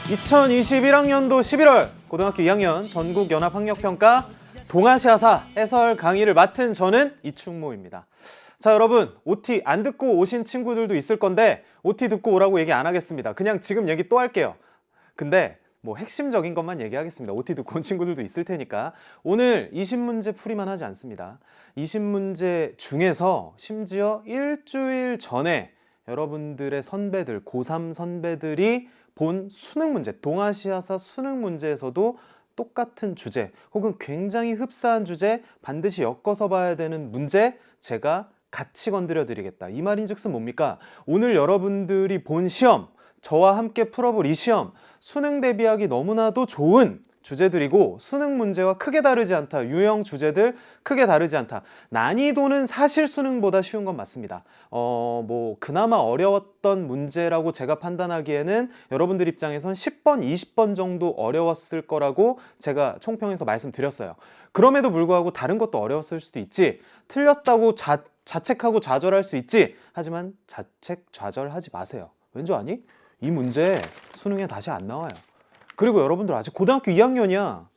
2021학년도 11월 고등학교 2학년 전국연합학력평가 동아시아사 해설 강의를 맡은 저는 이충모입니다. 자, 여러분 OT 안 듣고 오신 친구들도 있을 건데 OT 듣고 오라고 얘기 안 하겠습니다. 그냥 지금 얘기 또 할게요. 근데 뭐 핵심적인 것만 얘기하겠습니다. OT 듣고 온 친구들도 있을 테니까. 오늘 20문제 풀이만 하지 않습니다. 20문제 중에서 심지어 일주일 전에 여러분들의 선배들, 고3 선배들이 본 수능 문제, 동아시아사 수능 문제에서도 똑같은 주제 혹은 굉장히 흡사한 주제, 반드시 엮어서 봐야 되는 문제 제가 같이 건드려 드리겠다. 이 말인즉슨 뭡니까? 오늘 여러분들이 본 시험, 저와 함께 풀어볼 이 시험, 수능 대비하기 너무나도 좋은 주제들이고 수능 문제와 크게 다르지 않다. 유형 주제들 크게 다르지 않다. 난이도는 사실 수능보다 쉬운 건 맞습니다. 뭐 그나마 어려웠던 문제라고 제가 판단하기에는 여러분들 입장에선 10번, 20번 정도 어려웠을 거라고 제가 총평에서 말씀드렸어요. 그럼에도 불구하고 다른 것도 어려웠을 수도 있지. 틀렸다고 자책하고 좌절할 수 있지. 하지만 자책, 좌절하지 마세요. 왠지 아니? 이 문제 수능에 다시 안 나와요. 그리고 여러분들 아직 고등학교 2학년이야.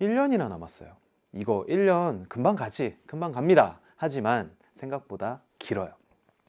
1년이나 남았어요. 이거 1년 금방 가지, 금방 갑니다. 하지만 생각보다 길어요.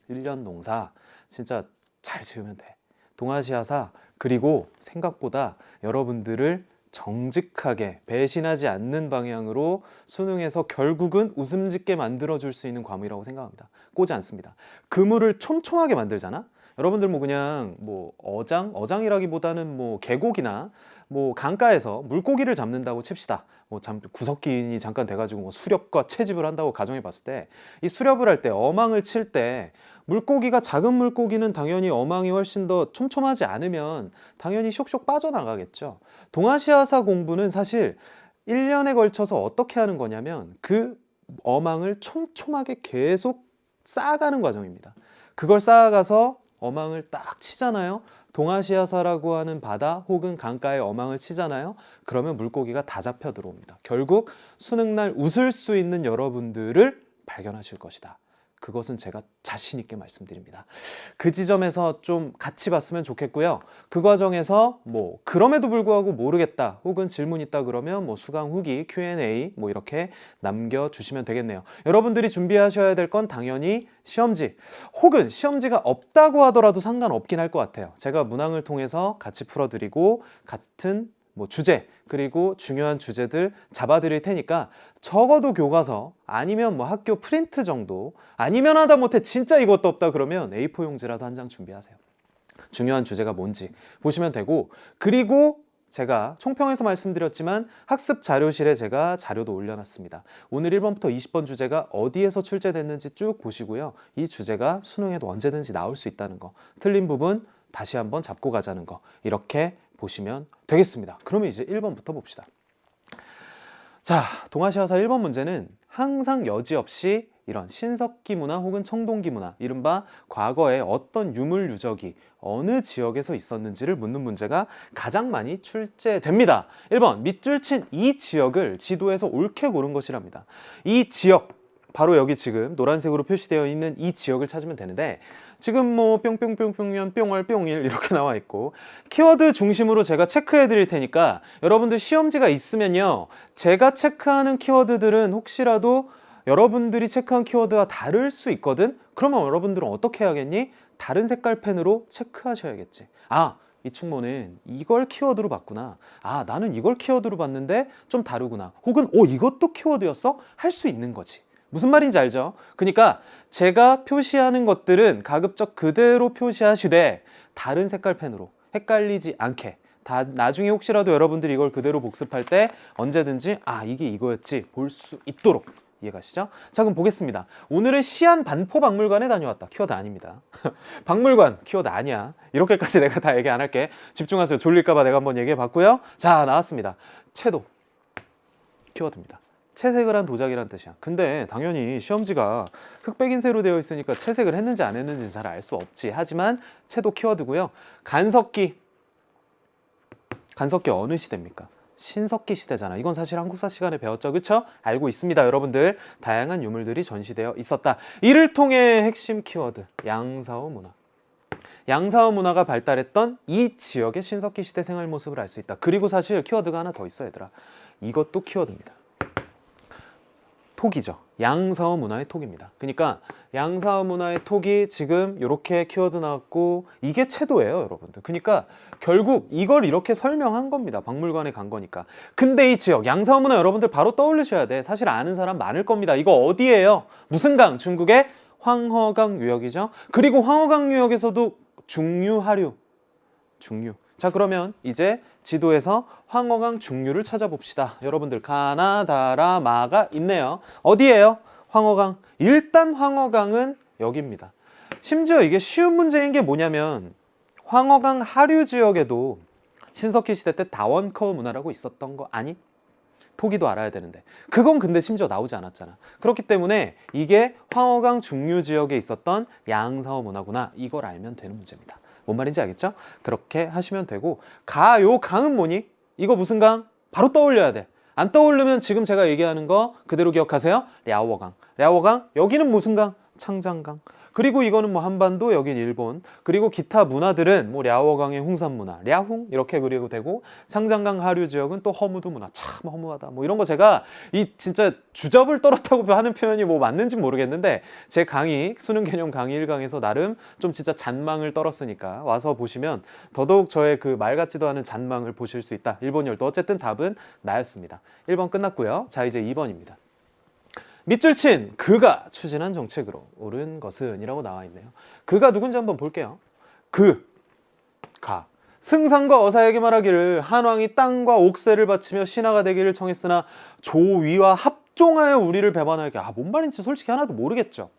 1년 농사 진짜 잘 지으면 돼. 동아시아사, 그리고 생각보다 여러분들을 정직하게 배신하지 않는 방향으로 수능에서 결국은 웃음 짓게 만들어줄 수 있는 과목이라고 생각합니다. 꼬지 않습니다. 그물을 촘촘하게 만들잖아? 여러분들 뭐 그냥 뭐 어장이라기보다는 뭐 계곡이나 뭐 강가에서 물고기를 잡는다고 칩시다. 뭐 구석기인이 잠깐 돼가지고 뭐 수렵과 채집을 한다고 가정해 봤을 때 이 수렵을 할 때 어망을 칠 때 물고기가 작은 물고기는 당연히 어망이 훨씬 더 촘촘하지 않으면 당연히 쇽쇽 빠져나가겠죠. 동아시아사 공부는 사실 1년에 걸쳐서 어떻게 하는 거냐면 그 어망을 촘촘하게 계속 쌓아가는 과정입니다. 그걸 쌓아가서 어망을 딱 치잖아요. 동아시아사라고 하는 바다 혹은 강가에 어망을 치잖아요. 그러면 물고기가 다 잡혀 들어옵니다. 결국 수능날 웃을 수 있는 여러분들을 발견하실 것이다. 그것은 제가 자신 있게 말씀드립니다. 그 지점에서 좀 같이 봤으면 좋겠고요. 그 과정에서 뭐 그럼에도 불구하고 모르겠다 혹은 질문 있다 그러면 뭐 수강 후기 Q&A 뭐 이렇게 남겨주시면 되겠네요. 여러분들이 준비하셔야 될 건 당연히 시험지 혹은 시험지가 없다고 하더라도 상관없긴 할 것 같아요. 제가 문항을 통해서 같이 풀어드리고 같은 뭐 주제 그리고 중요한 주제들 잡아드릴 테니까 적어도 교과서 아니면 뭐 학교 프린트 정도 아니면 하다못해 진짜 이것도 없다 그러면 A4 용지라도 한 장 준비하세요. 중요한 주제가 뭔지 보시면 되고, 그리고 제가 총평에서 말씀드렸지만 학습 자료실에 제가 자료도 올려놨습니다. 오늘 1번부터 20번 주제가 어디에서 출제됐는지 쭉 보시고요. 이 주제가 수능에도 언제든지 나올 수 있다는 거, 틀린 부분 다시 한번 잡고 가자는 거, 이렇게 보시면 되겠습니다. 그러면 이제 1번부터 봅시다. 자, 동아시아사 1번 문제는 항상 여지없이 이런 신석기 문화 혹은 청동기 문화, 이른바 과거에 어떤 유물 유적이 어느 지역에서 있었는지를 묻는 문제가 가장 많이 출제됩니다. 1번, 밑줄 친 이 지역을 지도에서 옳게 고른 것이랍니다. 이 지역, 바로 여기 지금 노란색으로 표시되어 있는 이 지역을 찾으면 되는데, 지금 뭐 뿅뿅뿅뿅년 뿅월 뿅일 이렇게 나와 있고 키워드 중심으로 제가 체크해 드릴 테니까 여러분들 시험지가 있으면요, 제가 체크하는 키워드들은 혹시라도 여러분들이 체크한 키워드와 다를 수 있거든. 그러면 여러분들은 어떻게 해야겠니? 다른 색깔 펜으로 체크하셔야겠지. 아, 이 충모는 이걸 키워드로 봤구나. 아, 나는 이걸 키워드로 봤는데 좀 다르구나. 혹은 이것도 키워드였어? 할 수 있는 거지. 무슨 말인지 알죠? 그러니까 제가 표시하는 것들은 가급적 그대로 표시하시되 다른 색깔 펜으로 헷갈리지 않게, 나중에 혹시라도 여러분들이 이걸 그대로 복습할 때 언제든지 이게 이거였지 볼 수 있도록. 이해가시죠? 자, 그럼 보겠습니다. 오늘은 시안 반포박물관에 다녀왔다. 키워드 아닙니다. 박물관 키워드 아니야. 이렇게까지 내가 다 얘기 안 할게. 집중하세요. 졸릴까봐 내가 한번 얘기해 봤고요. 자, 나왔습니다. 채도 키워드입니다. 채색을 한 도자기란 뜻이야. 근데 당연히 시험지가 흑백인쇄로 되어 있으니까 채색을 했는지 안 했는지는 잘 알 수 없지. 하지만 채도 키워드고요. 간석기 어느 시대입니까? 신석기 시대잖아. 이건 사실 한국사 시간에 배웠죠. 그쵸? 알고 있습니다. 여러분들 다양한 유물들이 전시되어 있었다. 이를 통해 핵심 키워드 양사호 문화. 양사화 문화가 발달했던 이 지역의 신석기 시대 생활 모습을 알 수 있다. 그리고 사실 키워드가 하나 더 있어 얘들아. 이것도 키워드입니다. 톡이죠. 양사화 문화의 톡입니다. 그러니까 양사화 문화의 톡이 지금 이렇게 키워드 나왔고 이게 채도예요, 여러분들. 그러니까 결국 이걸 이렇게 설명한 겁니다. 박물관에 간 거니까. 근데 이 지역 양사화 문화 여러분들 바로 떠올리셔야 돼. 사실 아는 사람 많을 겁니다. 이거 어디예요? 무슨 강? 중국의 황허강 유역이죠. 그리고 황허강 유역에서도 중류, 하류, 중류. 자, 그러면 이제 지도에서 황허강 중류를 찾아봅시다. 여러분들 가나다라마가 있네요. 어디예요? 황허강. 일단 황허강은 여기입니다. 심지어 이게 쉬운 문제인 게 뭐냐면 황허강 하류 지역에도 신석기 시대 때 다원커 문화라고 있었던 거 아니? 토기도 알아야 되는데 그건 근데 심지어 나오지 않았잖아. 그렇기 때문에 이게 황허강 중류 지역에 있었던 양사화 문화구나. 이걸 알면 되는 문제입니다. 뭔 말인지 알겠죠? 그렇게 하시면 되고 요 강은 뭐니? 이거 무슨 강? 바로 떠올려야 돼. 안 떠오르면 지금 제가 얘기하는 거 그대로 기억하세요. 랴오어강. 랴오어강 여기는 무슨 강? 창장강. 그리고 이거는 뭐 한반도, 여긴 일본. 그리고 기타 문화들은 뭐 랴오어강의 홍산 문화, 랴훈 이렇게 그리고 되고 창장강 하류 지역은 또 허무두 문화. 참 허무하다. 뭐 이런 거 제가 이 진짜 주접을 떨었다고 하는 표현이 뭐 맞는지 모르겠는데 제 강의 수능 개념 강의 1강에서 나름 좀 진짜 잔망을 떨었으니까 와서 보시면 더더욱 저의 그 말 같지도 않은 잔망을 보실 수 있다. 1번 열도 어쨌든 답은 나였습니다. 1번 끝났고요. 자, 이제 2번입니다. 밑줄 친 그가 추진한 정책으로 옳은 것은 이라고 나와 있네요. 그가 누군지 한번 볼게요. 가 승상과 어사에게 말하기를 한왕이 땅과 옥새를 바치며 신하가 되기를 청했으나 조위와 합종하여 우리를 배반하게. 뭔 말인지 솔직히 하나도 모르겠죠.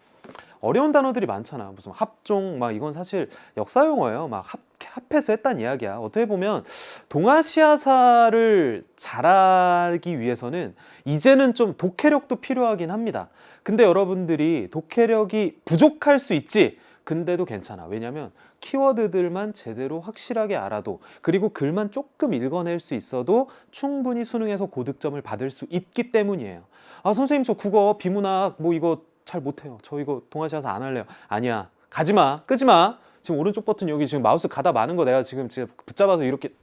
어려운 단어들이 많잖아. 무슨 합종 막 이건 사실 역사 용어예요. 막 합해서 했단 이야기야. 어떻게 보면 동아시아사를 잘하기 위해서는 이제는 좀 독해력도 필요하긴 합니다. 근데 여러분들이 독해력이 부족할 수 있지. 근데도 괜찮아. 왜냐면 키워드들만 제대로 확실하게 알아도 그리고 글만 조금 읽어낼 수 있어도 충분히 수능에서 고득점을 받을 수 있기 때문이에요. 선생님 저 국어 비문학 뭐 이거 잘 못해요. 저 이거 동아시아사 안 할래요. 아니야. 가지마. 끄지마. 지금 오른쪽 버튼 여기 지금 마우스 가다 마는 거 내가 지금 붙잡아서 이렇게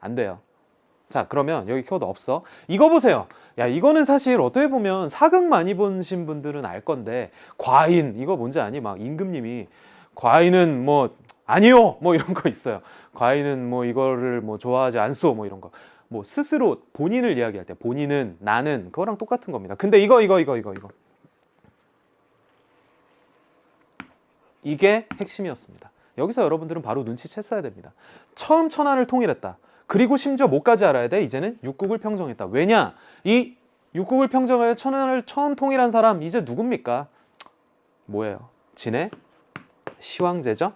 안 돼요. 자, 그러면 여기 키워드 없어. 이거 보세요. 야, 이거는 사실 어떻게 보면 사극 많이 보신 분들은 알 건데 과인 이거 뭔지 아니? 막 임금님이 과인은 뭐 아니요 뭐 이런 거 있어요. 과인은 뭐 이거를 뭐 좋아하지 않소 뭐 이런 거. 뭐 스스로 본인을 이야기할 때 본인은 나는 그거랑 똑같은 겁니다. 근데 이거 이게 핵심이었습니다. 여기서 여러분들은 바로 눈치챘어야 됩니다. 처음 천안을 통일했다. 그리고 심지어 뭐까지 알아야 돼? 이제는 육국을 평정했다. 왜냐? 이 육국을 평정하여 천안을 처음 통일한 사람 이제 누굽니까? 뭐예요? 진의 시황제죠?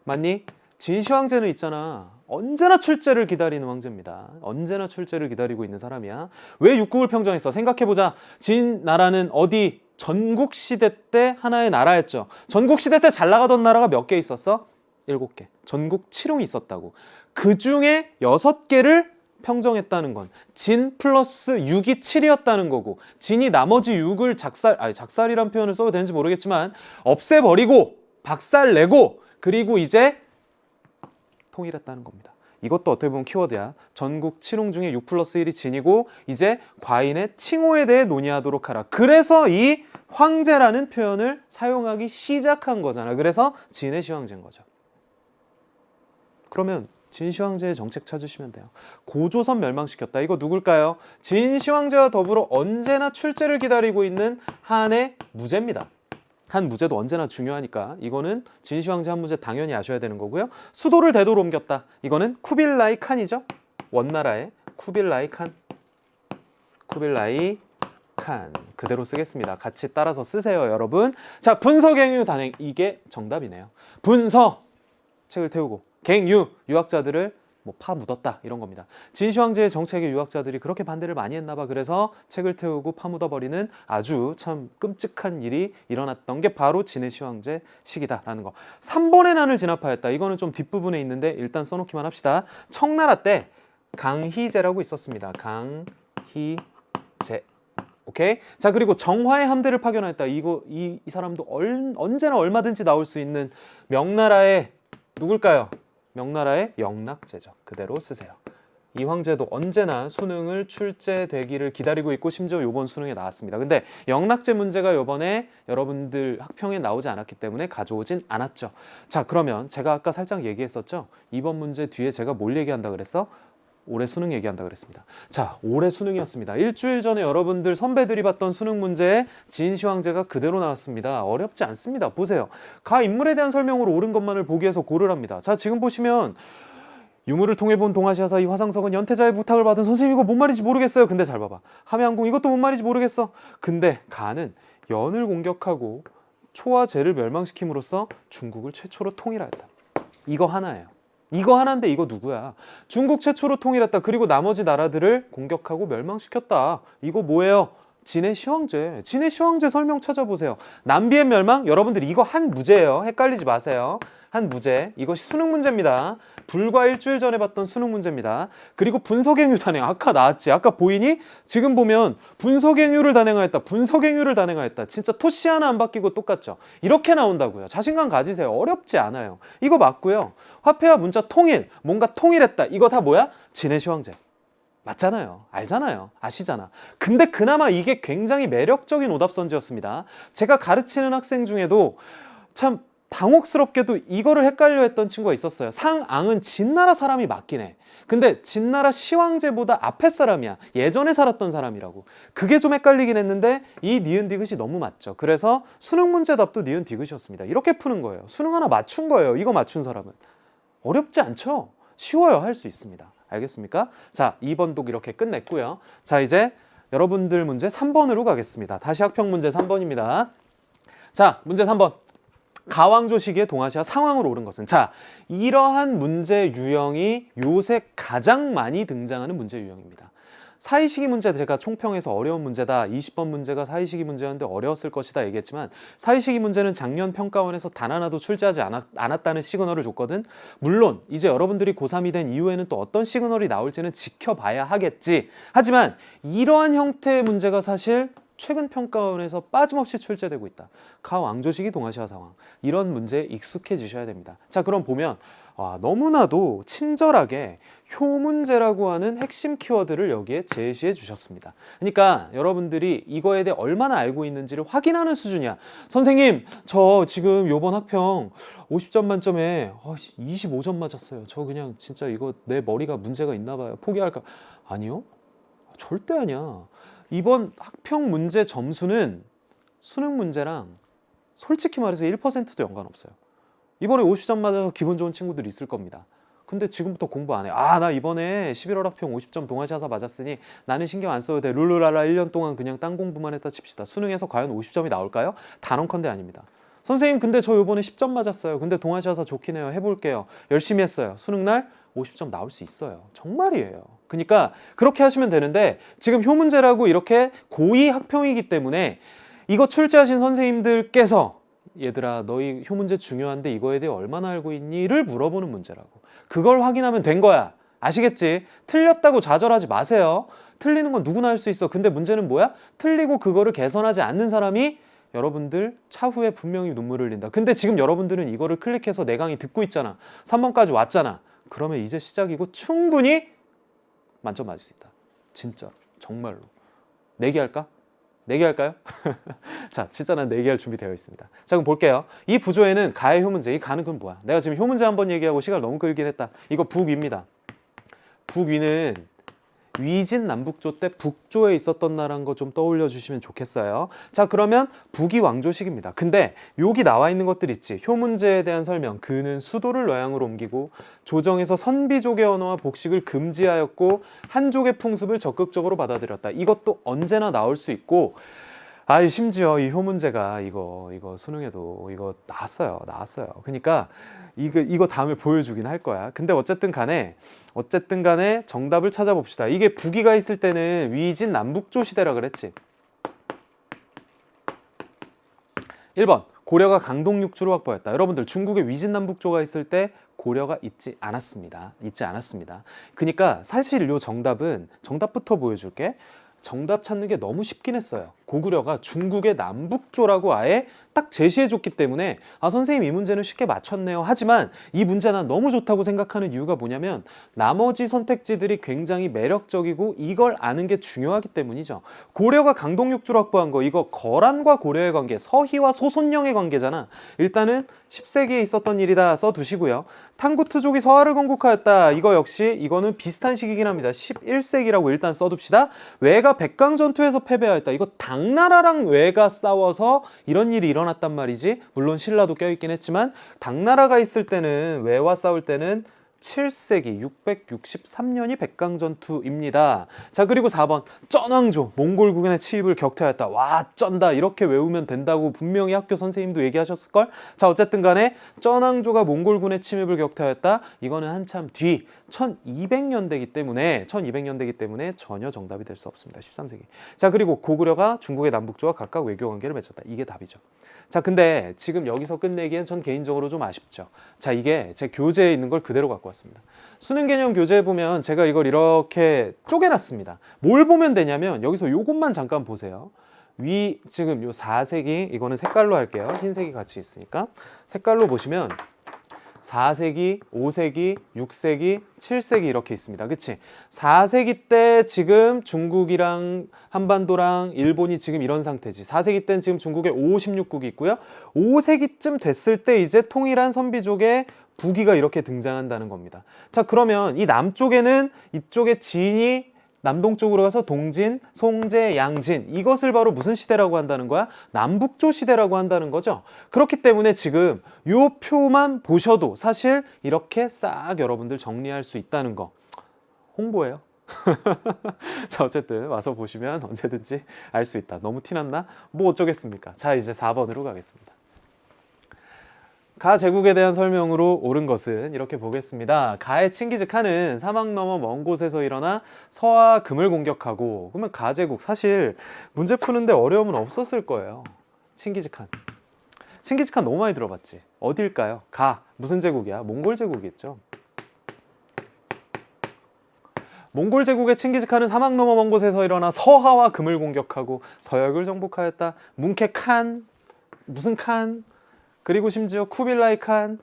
맞니? 진시황제는 있잖아. 언제나 출제를 기다리는 황제입니다. 언제나 출제를 기다리고 있는 사람이야. 왜 육국을 평정했어? 생각해보자. 진나라는 어디? 전국시대 때 하나의 나라였죠. 전국시대 때 잘 나가던 나라가 몇 개 있었어? 7개. 전국 칠홍이 있었다고. 그 중에 6개를 평정했다는 건 진 플러스 6이 7이었다는 거고 진이 나머지 6을 작살이란 표현을 써도 되는지 모르겠지만 없애버리고 박살내고 그리고 이제 통일했다는 겁니다. 이것도 어떻게 보면 키워드야. 전국 칠홍 중에 6 플러스 1이 진이고 이제 과인의 칭호에 대해 논의하도록 하라. 그래서 이 황제라는 표현을 사용하기 시작한 거잖아. 그래서 진의 시황제인 거죠. 그러면 진시황제의 정책 찾으시면 돼요. 고조선 멸망시켰다. 이거 누굴까요? 진시황제와 더불어 언제나 출제를 기다리고 있는 한의 무제입니다. 한 무제도 언제나 중요하니까 이거는 진시황제 한 무제 당연히 아셔야 되는 거고요. 수도를 대도로 옮겼다. 이거는 쿠빌라이 칸이죠. 원나라의 쿠빌라이 칸. 쿠빌라이 칸. 그대로 쓰겠습니다. 같이 따라서 쓰세요, 여러분. 자, 분서, 갱유, 단행. 이게 정답이네요. 분서, 책을 태우고. 갱유, 유학자들을 뭐 파 묻었다 이런 겁니다. 진시황제의 정책에 유학자들이 그렇게 반대를 많이 했나 봐. 그래서 책을 태우고 파 묻어버리는 아주 참 끔찍한 일이 일어났던 게 바로 진의 시황제 시기다라는 거. 3번의 난을 진압하였다. 이거는 좀 뒷부분에 있는데 일단 써놓기만 합시다. 청나라 때 강희제라고 있었습니다. 강희제. 오케이? 자, 그리고 정화의 함대를 파견하였다. 이 사람도 언제나 얼마든지 나올 수 있는 명나라의 누굴까요? 명나라의 영락제죠. 그대로 쓰세요. 이 황제도 언제나 수능을 출제되기를 기다리고 있고 심지어 요번 수능에 나왔습니다. 근데 영락제 문제가 요번에 여러분들 학평에 나오지 않았기 때문에 가져오진 않았죠. 자, 그러면 제가 아까 살짝 얘기했었죠. 이번 문제 뒤에 제가 뭘 얘기한다 그랬어? 올해 수능 얘기한다 그랬습니다. 자, 올해 수능이었습니다. 일주일 전에 여러분들 선배들이 봤던 수능 문제에 진시 황제가 그대로 나왔습니다. 어렵지 않습니다. 보세요. 가 인물에 대한 설명으로 옳은 것만을 보기 위해서 고르랍니다. 자, 지금 보시면 유물을 통해 본 동아시아사 이 화상석은 연태자의 부탁을 받은 선생님 이거 뭔 말인지 모르겠어요. 근데 잘 봐봐. 함양궁 이것도 뭔 말인지 모르겠어. 근데 가는 연을 공격하고 초와 제를 멸망시킴으로써 중국을 최초로 통일하였다. 이거 하나예요. 이거 하나인데 이거 누구야? 중국 최초로 통일했다. 그리고 나머지 나라들을 공격하고 멸망시켰다. 이거 뭐예요? 진해 시황제. 진해 시황제 설명 찾아보세요. 남비의 멸망? 여러분들 이거 한 무제예요. 헷갈리지 마세요. 한 무제. 이것이 수능 문제입니다. 불과 일주일 전에 봤던 수능 문제입니다. 그리고 분석행위 단행. 아까 나왔지. 아까 보이니? 지금 보면 분석행위를 단행하였다. 분석행위를 단행하였다. 진짜 토시 하나 안 바뀌고 똑같죠. 이렇게 나온다고요. 자신감 가지세요. 어렵지 않아요. 이거 맞고요. 화폐와 문자 통일. 뭔가 통일했다. 이거 다 뭐야? 진해 시황제. 맞잖아요. 알잖아요. 아시잖아. 근데 그나마 이게 굉장히 매력적인 오답선지였습니다. 제가 가르치는 학생 중에도 참 당혹스럽게도 이거를 헷갈려 했던 친구가 있었어요. 상앙은 진나라 사람이 맞긴 해. 근데 진나라 시황제보다 앞에 사람이야. 예전에 살았던 사람이라고. 그게 좀 헷갈리긴 했는데 이 니은 디귿이 너무 맞죠. 그래서 수능 문제 답도 니은 디귿이었습니다. 이렇게 푸는 거예요. 수능 하나 맞춘 거예요. 이거 맞춘 사람은. 어렵지 않죠? 쉬워요. 할 수 있습니다. 알겠습니까? 자, 2번 독 이렇게 끝냈고요. 자, 이제 여러분들 문제 3번으로 가겠습니다. 다시 학평 문제 3번입니다. 자, 문제 3번. 가왕조 시기에 동아시아 상황으로 오른 것은? 자, 이러한 문제 유형이 요새 가장 많이 등장하는 문제 유형입니다. 사이시기 문제 제가 총평해서 어려운 문제다. 20번 문제가 사이시기 문제였는데 어려웠을 것이다 얘기했지만 사이시기 문제는 작년 평가원에서 단 하나도 출제하지 않았다는 시그널을 줬거든. 물론 이제 여러분들이 고3이 된 이후에는 또 어떤 시그널이 나올지는 지켜봐야 하겠지. 하지만 이러한 형태의 문제가 사실 최근 평가원에서 빠짐없이 출제되고 있다. 가왕조시기 동아시아 상황. 이런 문제에 익숙해지셔야 됩니다. 자, 그럼 보면 너무나도 친절하게 효문제라고 하는 핵심 키워드를 여기에 제시해 주셨습니다. 그러니까 여러분들이 이거에 대해 얼마나 알고 있는지를 확인하는 수준이야. 선생님, 저 지금 요번 학평 50점 만점에 25점 맞았어요. 저 그냥 진짜 이거 내 머리가 문제가 있나 봐요. 포기할까? 아니요. 절대 아니야. 이번 학평 문제 점수는 수능 문제랑 솔직히 말해서 1%도 연관없어요. 이번에 50점 맞아서 기분 좋은 친구들이 있을 겁니다. 근데 지금부터 공부 안 해. 나 이번에 11월 학평 50점 동아시아사 맞았으니 나는 신경 안 써도 돼. 룰루랄라 1년 동안 그냥 딴 공부만 했다 칩시다. 수능에서 과연 50점이 나올까요? 단언컨대 아닙니다. 선생님, 근데 저 이번에 10점 맞았어요. 근데 동아시아사 좋긴 해요. 해볼게요. 열심히 했어요. 수능날 50점 나올 수 있어요. 정말이에요. 그러니까 그렇게 하시면 되는데 지금 효문제라고 이렇게 고의 학평이기 때문에 이거 출제하신 선생님들께서 얘들아 너희 효문제 중요한데 이거에 대해 얼마나 알고 있니?를 물어보는 문제라고. 그걸 확인하면 된 거야. 아시겠지? 틀렸다고 좌절하지 마세요. 틀리는 건 누구나 할 수 있어. 근데 문제는 뭐야? 틀리고 그거를 개선하지 않는 사람이 여러분들 차후에 분명히 눈물을 흘린다. 근데 지금 여러분들은 이거를 클릭해서 내 강의 듣고 있잖아. 3번까지 왔잖아. 그러면 이제 시작이고 충분히 만점 맞을 수 있다. 진짜 정말로. 내기할까? 내기할까요? 자, 진짜 난 내기할 준비되어 있습니다. 자, 그럼 볼게요. 이 부조에는 가의 효문제. 이 가는 건 뭐야? 내가 지금 효문제 한번 얘기하고 시간을 너무 끌긴 했다. 이거 북위입니다. 북위는 위진 남북조 때 북조에 있었던 나라인 거 좀 떠올려 주시면 좋겠어요. 자, 그러면 북이 왕조식입니다. 근데 여기 나와 있는 것들 있지. 효문제에 대한 설명. 그는 수도를 뤄양으로 옮기고 조정에서 선비족의 언어와 복식을 금지하였고 한족의 풍습을 적극적으로 받아들였다. 이것도 언제나 나올 수 있고 심지어 이 효문제가 이거 수능에도 이거 나왔어요. 그러니까 이거 다음에 보여주긴 할 거야. 근데 어쨌든 간에 정답을 찾아봅시다. 이게 북위가 있을 때는 위진 남북조 시대라 그랬지. 1번 고려가 강동 육주를 확보했다. 여러분들 중국에 위진 남북조가 있을 때 고려가 있지 않았습니다. 그러니까 사실 요 정답부터 보여줄게. 정답 찾는 게 너무 쉽긴 했어요. 고구려가 중국의 남북조라고 아예 딱 제시해줬기 때문에 선생님 이 문제는 쉽게 맞췄네요. 하지만 이 문제 난 너무 좋다고 생각하는 이유가 뭐냐면 나머지 선택지들이 굉장히 매력적이고 이걸 아는 게 중요하기 때문이죠. 고려가 강동육주를 확보한 거 이거 거란과 고려의 관계, 서희와 소손령의 관계잖아. 일단은 10세기에 있었던 일이다 써두시고요. 탕구트족이 서하를 건국하였다. 이거 역시 이거는 비슷한 시기긴 합니다. 11세기라고 일단 써둡시다. 왜가 백강전투에서 패배하였다. 이거 당나라랑 왜가 싸워서 이런 일이 일어났단 말이지. 물론 신라도 껴있긴 했지만 당나라가 있을 때는 왜와 싸울 때는 7세기 663년이 백강전투입니다. 자, 그리고 4번 쩐왕조 몽골국인의 침입을 격퇴하였다. 와, 쩐다. 이렇게 외우면 된다고 분명히 학교 선생님도 얘기하셨을걸? 자, 어쨌든 간에 쩐왕조가 몽골군의 침입을 격퇴하였다. 이거는 한참 뒤 1200년대이기 때문에 전혀 정답이 될 수 없습니다. 13세기. 자, 그리고 고구려가 중국의 남북조와 각각 외교관계를 맺었다. 이게 답이죠. 자, 근데 지금 여기서 끝내기엔 전 개인적으로 좀 아쉽죠. 자, 이게 제 교재에 있는 걸 그대로 갖고 왔습니다. 수능 개념 교재에 보면 제가 이걸 이렇게 쪼개놨습니다. 뭘 보면 되냐면 여기서 요것만 잠깐 보세요. 지금 요 4세기, 이거는 색깔로 할게요. 흰색이 같이 있으니까. 색깔로 보시면 4세기, 5세기, 6세기, 7세기 이렇게 있습니다. 그치? 4세기 때 지금 중국이랑 한반도랑 일본이 지금 이런 상태지. 4세기 때는 지금 중국에 56국이 있고요. 5세기쯤 됐을 때 이제 통일한 선비족의 부기가 이렇게 등장한다는 겁니다. 자, 그러면 이 남쪽에는 이쪽에 진이 남동쪽으로 가서 동진, 송제, 양진, 이것을 바로 무슨 시대라고 한다는 거야? 남북조 시대라고 한다는 거죠. 그렇기 때문에 지금 요 표만 보셔도 사실 이렇게 싹 여러분들 정리할 수 있다는 거 홍보예요. 자, 어쨌든 와서 보시면 언제든지 알 수 있다. 너무 티났나? 뭐 어쩌겠습니까? 자, 이제 4번으로 가겠습니다. 가 제국에 대한 설명으로 옳은 것은 이렇게 보겠습니다. 가의 칭기즈칸은 사막 너머 먼 곳에서 일어나 서와 금을 공격하고, 그러면 가 제국 사실 문제 푸는데 어려움은 없었을 거예요. 칭기즈칸 너무 많이 들어봤지. 어딜까요? 가 무슨 제국이야? 몽골 제국이겠죠. 몽골 제국의 칭기즈칸은 사막 너머 먼 곳에서 일어나 서하와 금을 공격하고 서역을 정복하였다. 뭉케 칸 무슨 칸? 그리고 심지어 쿠빌라이 칸은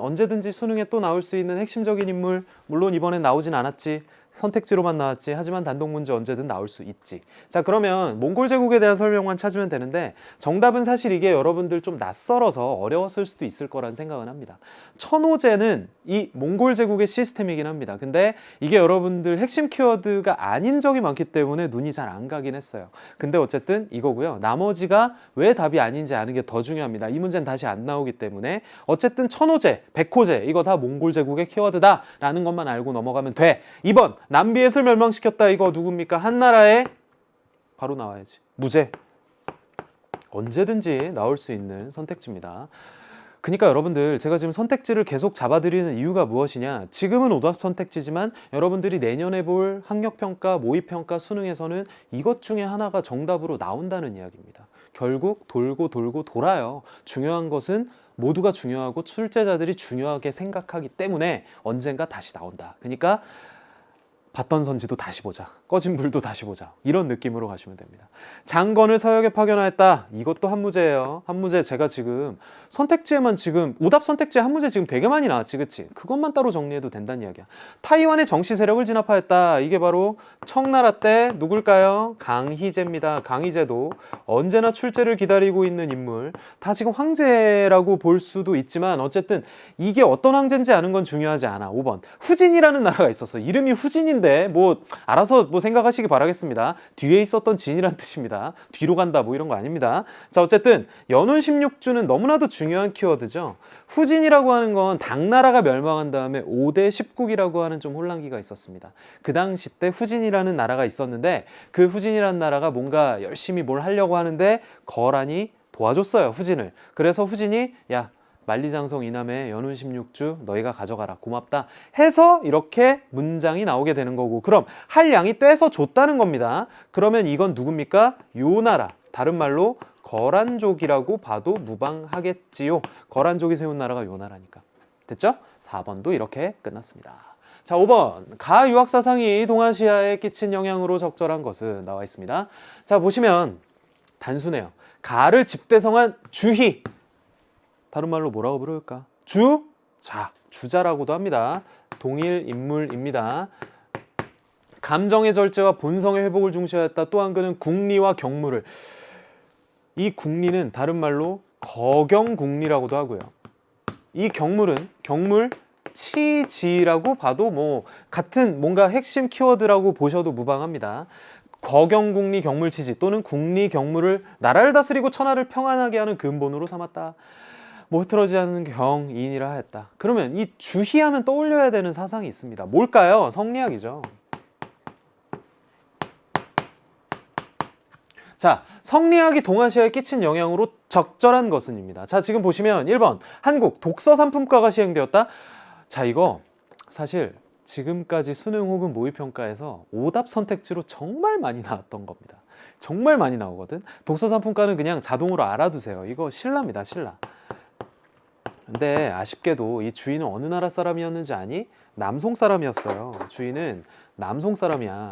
언제든지 수능에 또 나올 수 있는 핵심적인 인물. 물론 이번엔 나오진 않았지. 선택지로만 나왔지. 하지만 단독 문제 언제든 나올 수 있지. 자, 그러면 몽골 제국에 대한 설명만 찾으면 되는데 정답은 사실 이게 여러분들 좀 낯설어서 어려웠을 수도 있을 거란 생각은 합니다. 천호제는 이 몽골 제국의 시스템이긴 합니다. 근데 이게 여러분들 핵심 키워드가 아닌 적이 많기 때문에 눈이 잘 안 가긴 했어요. 근데 어쨌든 이거고요. 나머지가 왜 답이 아닌지 아는 게 더 중요합니다. 이 문제는 다시 안 나오기 때문에 어쨌든 천호제, 백호제 이거 다 몽골 제국의 키워드다 라는 것만 알고 넘어가면 돼. 2번 남비엣을 멸망시켰다. 이거 누굽니까? 한나라에 바로 나와야지. 무제. 언제든지 나올 수 있는 선택지입니다. 그러니까 여러분들 제가 지금 선택지를 계속 잡아드리는 이유가 무엇이냐. 지금은 오답 선택지지만 여러분들이 내년에 볼 학력평가, 모의평가, 수능에서는 이것 중에 하나가 정답으로 나온다는 이야기입니다. 결국 돌고 돌고 돌아요. 중요한 것은 모두가 중요하고 출제자들이 중요하게 생각하기 때문에 언젠가 다시 나온다. 그러니까 봤던 선지도 다시 보자. 꺼진 불도 다시 보자. 이런 느낌으로 가시면 됩니다. 장건을 서역에 파견하였다. 이것도 한 문제예요. 한 문제 제가 지금 선택지에만 지금 오답 선택지에 한 문제 지금 되게 많이 나왔지. 그치? 그것만 따로 정리해도 된다는 이야기야. 타이완의 정치 세력을 진압하였다. 이게 바로 청나라 때 누굴까요? 강희제입니다. 강희제도 언제나 출제를 기다리고 있는 인물. 다 지금 황제라고 볼 수도 있지만 어쨌든 이게 어떤 황제인지 아는 건 중요하지 않아. 5번. 후진이라는 나라가 있었어. 이름이 후진인데 뭐 알아서 뭐 생각하시기 바라겠습니다. 뒤에 있었던 진이란 뜻입니다. 뒤로 간다 뭐 이런 거 아닙니다. 자, 어쨌든 연운 16주는 너무나도 중요한 키워드죠. 후진이라고 하는 건 당나라가 멸망한 다음에 5대 10국이라고 하는 좀 혼란기가 있었습니다. 그 당시 때 후진이라는 나라가 있었는데 그 후진이라는 나라가 뭔가 열심히 뭘 하려고 하는데 거란이 도와줬어요. 후진을. 그래서 후진이 야 만리장성 이남의 연운 16주 너희가 가져가라 고맙다 해서 이렇게 문장이 나오게 되는 거고, 그럼 할 양이 떼서 줬다는 겁니다. 그러면 이건 누굽니까? 요나라, 다른 말로 거란족이라고 봐도 무방하겠지요. 거란족이 세운 나라가 요나라니까. 됐죠? 4번도 이렇게 끝났습니다. 자, 5번. 가 유학 사상이 동아시아에 끼친 영향으로 적절한 것은 나와 있습니다. 자, 보시면 단순해요. 가를 집대성한 주희. 다른 말로 뭐라고 부를까? 주자, 주자라고도 합니다. 동일 인물입니다. 감정의 절제와 본성의 회복을 중시하였다. 또한 그는 국리와 경무를, 이 국리는 다른 말로 거경국리라고도 하고요. 이 경물은 경물치지라고 봐도 뭐 같은 뭔가 핵심 키워드라고 보셔도 무방합니다. 거경국리 경물치지 또는 국리 경무를 나라를 다스리고 천하를 평안하게 하는 근본으로 삼았다. 뭐 흐트러지지 않는 경인이라 하였다. 그러면 이 주희하면 떠올려야 되는 사상이 있습니다. 뭘까요? 성리학이죠. 자, 성리학이 동아시아에 끼친 영향으로 적절한 것은입니다. 자, 지금 보시면 1번 한국 독서 상품과가 시행되었다. 자, 이거 사실 지금까지 수능 혹은 모의평가에서 오답 선택지로 정말 많이 나왔던 겁니다. 정말 많이 나오거든. 독서 상품과는 그냥 자동으로 알아두세요. 이거 신라입니다, 신라. 근데 아쉽게도 이 주인은 어느 나라 사람이었는지 아니? 남송 사람이었어요. 주인은 남송 사람이야.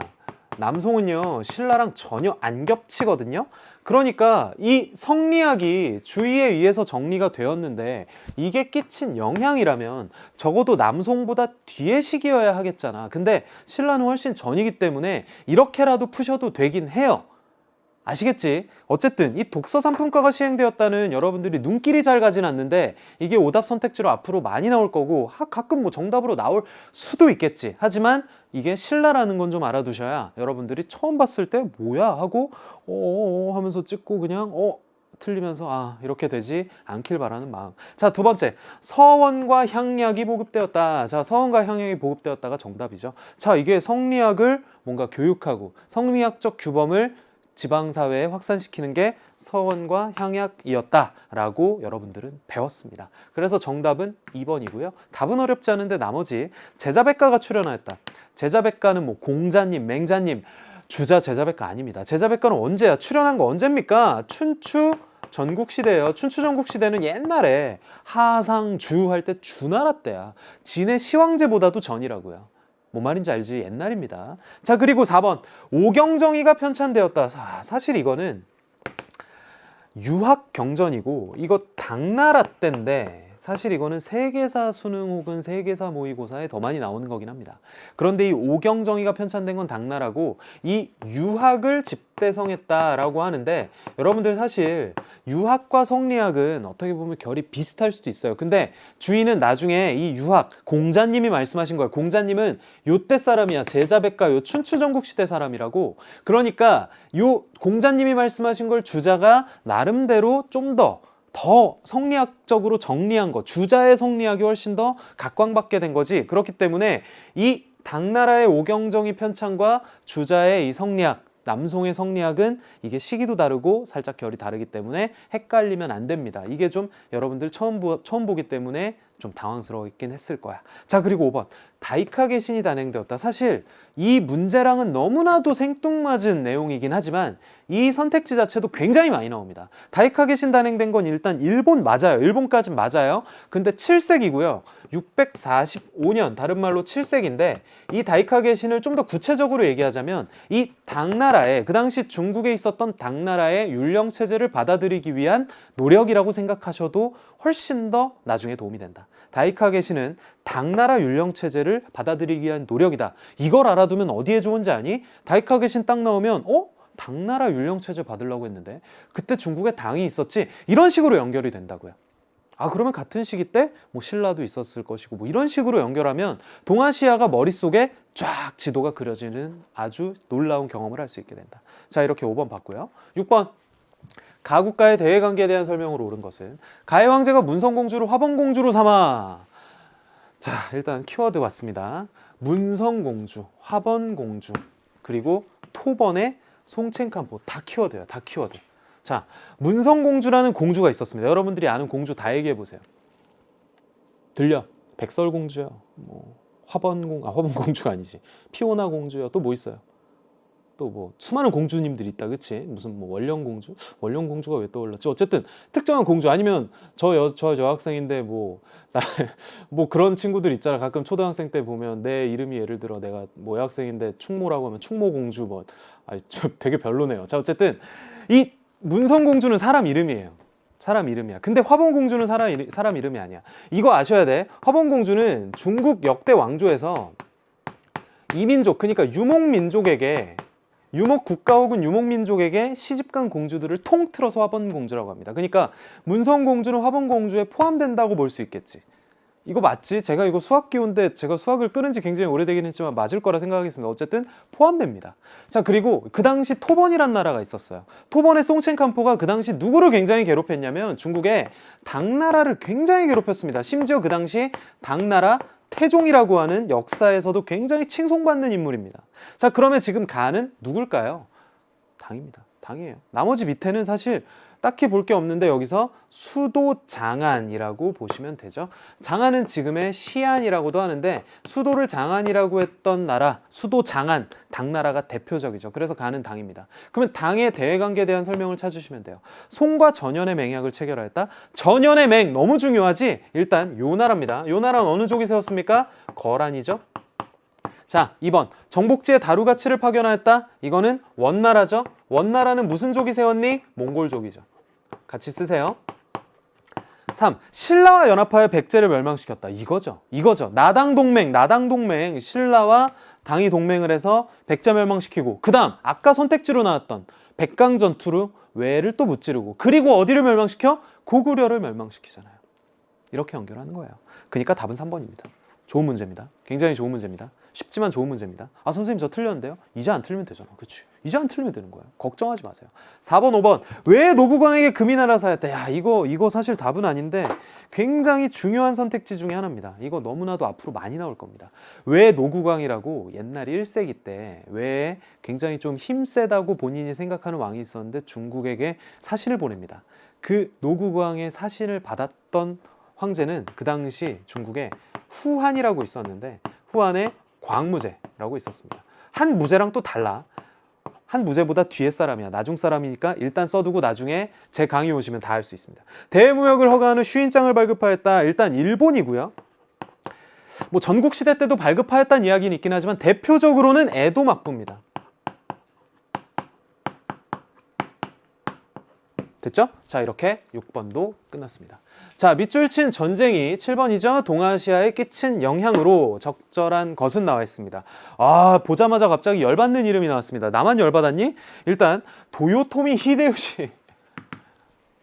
남송은요, 신라랑 전혀 안 겹치거든요. 그러니까 이 성리학이 주의에 의해서 정리가 되었는데 이게 끼친 영향이라면 적어도 남송보다 뒤의 시기여야 하겠잖아. 근데 신라는 훨씬 전이기 때문에 이렇게라도 푸셔도 되긴 해요. 아시겠지? 어쨌든 이 독서 상품과가 시행되었다는 여러분들이 눈길이 잘 가진 않는데 이게 오답 선택지로 앞으로 많이 나올 거고 가끔 뭐 정답으로 나올 수도 있겠지. 하지만 이게 신라라는 건 좀 알아두셔야 여러분들이 처음 봤을 때 뭐야 하고 하면서 찍고 그냥 틀리면서 아 이렇게 되지 않길 바라는 마음. 자, 두 번째, 서원과 향약이 보급되었다. 자, 서원과 향약이 보급되었다가 정답이죠. 자, 이게 성리학을 뭔가 교육하고 성리학적 규범을 지방사회에 확산시키는 게 서원과 향약이었다라고 여러분들은 배웠습니다. 그래서 정답은 2번이고요. 답은 어렵지 않은데 나머지 제자백가가 출연하였다. 제자백가는 뭐 공자님, 맹자님, 주자 제자백가 아닙니다. 제자백가는 언제야? 출연한 거 언제입니까? 춘추 전국시대예요. 춘추 전국시대는 옛날에 하상주 할 때 주나라 때야. 진의 시황제보다도 전이라고요. 뭔 말인지 알지? 옛날입니다. 자, 그리고 4번 오경정의가 편찬되었다. 사실 이거는 유학 경전이고 이거 당나라 때인데 사실 이거는 세계사 수능 혹은 세계사 모의고사에 더 많이 나오는 거긴 합니다. 그런데 이 오경정의가 편찬된 건 당나라고 이 유학을 집대성했다라고 하는데 여러분들 사실 유학과 성리학은 어떻게 보면 결이 비슷할 수도 있어요. 근데 주인은 나중에 이 유학 공자님이 말씀하신 거예요. 공자님은 요때 사람이야. 제자백가 요 춘추전국시대 사람이라고. 그러니까 요 공자님이 말씀하신 걸 주자가 나름대로 좀 더 성리학적으로 정리한 거, 주자의 성리학이 훨씬 더 각광받게 된 거지. 그렇기 때문에 이 당나라의 오경정의 편찬과 주자의 이 성리학, 남송의 성리학은 이게 시기도 다르고 살짝 결이 다르기 때문에 헷갈리면 안 됩니다. 이게 좀 여러분들 처음 보기 때문에 좀 당황스러웠긴 했을 거야. 자, 그리고 5번 다이카게신이 단행되었다. 사실 이 문제랑은 너무나도 생뚱맞은 내용이긴 하지만 이 선택지 자체도 굉장히 많이 나옵니다. 다이카게신 단행된 건 일단 일본 맞아요. 일본까진 맞아요. 근데 7세기고요. 645년, 다른 말로 7세기인데 이 다이카게신을 좀 더 구체적으로 얘기하자면 이 당나라의, 그 당시 중국에 있었던 당나라의 율령체제를 받아들이기 위한 노력이라고 생각하셔도 훨씬 더 나중에 도움이 된다. 다이카게신은 당나라 율령체제를 받아들이기 위한 노력이다. 이걸 알아두면 어디에 좋은지 아니? 다이카게신 딱 나오면 당나라 율령체제 받으려고 했는데 그때 중국에 당이 있었지? 이런 식으로 연결이 된다고요. 아, 그러면 같은 시기 때 뭐 신라도 있었을 것이고 뭐 이런 식으로 연결하면 동아시아가 머릿속에 쫙 지도가 그려지는 아주 놀라운 경험을 할 수 있게 된다. 자, 이렇게 5번 봤고요. 6번 가국가의 대외관계에 대한 설명으로 옳은 것은 가의 황제가 문성공주를 화번공주로 삼아. 자, 일단 키워드 왔습니다. 문성공주, 화번공주, 그리고 토번의 송첸칸포. 다 키워드예요. 다 키워드. 자, 문성공주라는 공주가 있었습니다. 여러분들이 아는 공주 다 얘기해 보세요. 들려? 백설공주요. 뭐 화번공주가 아니지. 피오나 공주요. 또 뭐 있어요? 또 뭐 수많은 공주님들이 있다, 그치? 무슨 뭐 원령공주? 원령공주가 왜 떠올랐지? 어쨌든 특정한 공주 아니면 저 여학생인데 뭐 뭐 그런 친구들 있잖아. 가끔 초등학생 때 보면 내 이름이 예를 들어 내가 뭐 여학생인데 충모라고 하면 충모공주 뭐 되게 별로네요. 자, 어쨌든 이 문성공주는 사람 이름이에요. 사람 이름이야. 근데 화본공주는 사람 이름이 아니야. 이거 아셔야 돼. 화본공주는 중국 역대 왕조에서 이민족, 그러니까 유목민족에게, 유목국가 혹은 유목민족에게 시집간 공주들을 통틀어서 화본공주라고 합니다. 그러니까 문성공주는 화본공주에 포함된다고 볼 수 있겠지. 이거 맞지? 제가 이거 수학 기호인데 제가 수학을 끊은 지 굉장히 오래되긴 했지만 맞을 거라 생각하겠습니다. 어쨌든 포함됩니다. 자, 그리고 그 당시 토번이란 나라가 있었어요. 토번의 송첸칸포가 그 당시 누구를 굉장히 괴롭혔냐면 중국의 당나라를 굉장히 괴롭혔습니다. 심지어 그 당시 당나라 태종이라고 하는 역사에서도 굉장히 칭송받는 인물입니다. 자, 그러면 지금 가는 누굴까요? 당입니다. 당이에요. 나머지 밑에는 사실 딱히 볼 게 없는데 여기서 수도 장안이라고 보시면 되죠. 장안은 지금의 시안이라고도 하는데 수도를 장안이라고 했던 나라, 수도 장안, 당나라가 대표적이죠. 그래서 가는 당입니다. 그러면 당의 대외관계에 대한 설명을 찾으시면 돼요. 송과 전현의 맹약을 체결하였다. 전현의 맹 너무 중요하지. 일단 요 나라입니다. 요 나라는 어느 족이 세웠습니까? 거란이죠. 자, 2번 정복지에 다루가치를 파견하였다. 이거는 원나라죠. 원나라는 무슨 족이 세웠니? 몽골족이죠. 같이 쓰세요. 3. 신라와 연합하여 백제를 멸망시켰다. 이거죠. 나당 동맹. 신라와 당이 동맹을 해서 백제 멸망시키고, 그 다음 아까 선택지로 나왔던 백강 전투로 왜를 또 무찌르고, 그리고 어디를 멸망시켜? 고구려를 멸망시키잖아요. 이렇게 연결하는 거예요. 그러니까 답은 3번입니다. 좋은 문제입니다. 굉장히 좋은 문제입니다. 쉽지만 좋은 문제입니다. 아, 선생님 저 틀렸는데요? 이제 안 틀리면 되잖아. 그치? 이제 안 틀리면 되는 거예요. 걱정하지 마세요. 4번, 5번. 왜 노구광에게 금이 날아사였다? 야, 이거 사실 답은 아닌데 굉장히 중요한 선택지 중에 하나입니다. 이거 너무나도 앞으로 많이 나올 겁니다. 왜 노구광이라고 옛날 1세기 때 왜 굉장히 좀 힘세다고 본인이 생각하는 왕이 있었는데 중국에게 사신을 보냅니다. 그 노구광의 사신을 받았던 황제는 그 당시 중국에 후한이라고 있었는데 후한에 광무제라고 있었습니다. 한 무제랑 또 달라. 한 무제보다 뒤에 사람이야. 나중 사람이니까 일단 써두고 나중에 제 강의 오시면 다 알 수 있습니다. 대무역을 허가하는 쉬인장을 발급하였다. 일단 일본이고요. 뭐 전국시대 때도 발급하였다는 이야기는 있긴 하지만 대표적으로는 에도 막부입니다. 됐죠? 자, 이렇게 6번도 끝났습니다. 자, 밑줄 친 전쟁이 7번이죠. 동아시아에 끼친 영향으로 적절한 것은 나와 있습니다. 아, 보자마자 갑자기 열받는 이름이 나왔습니다. 나만 열받았니? 일단 도요토미 히데요시.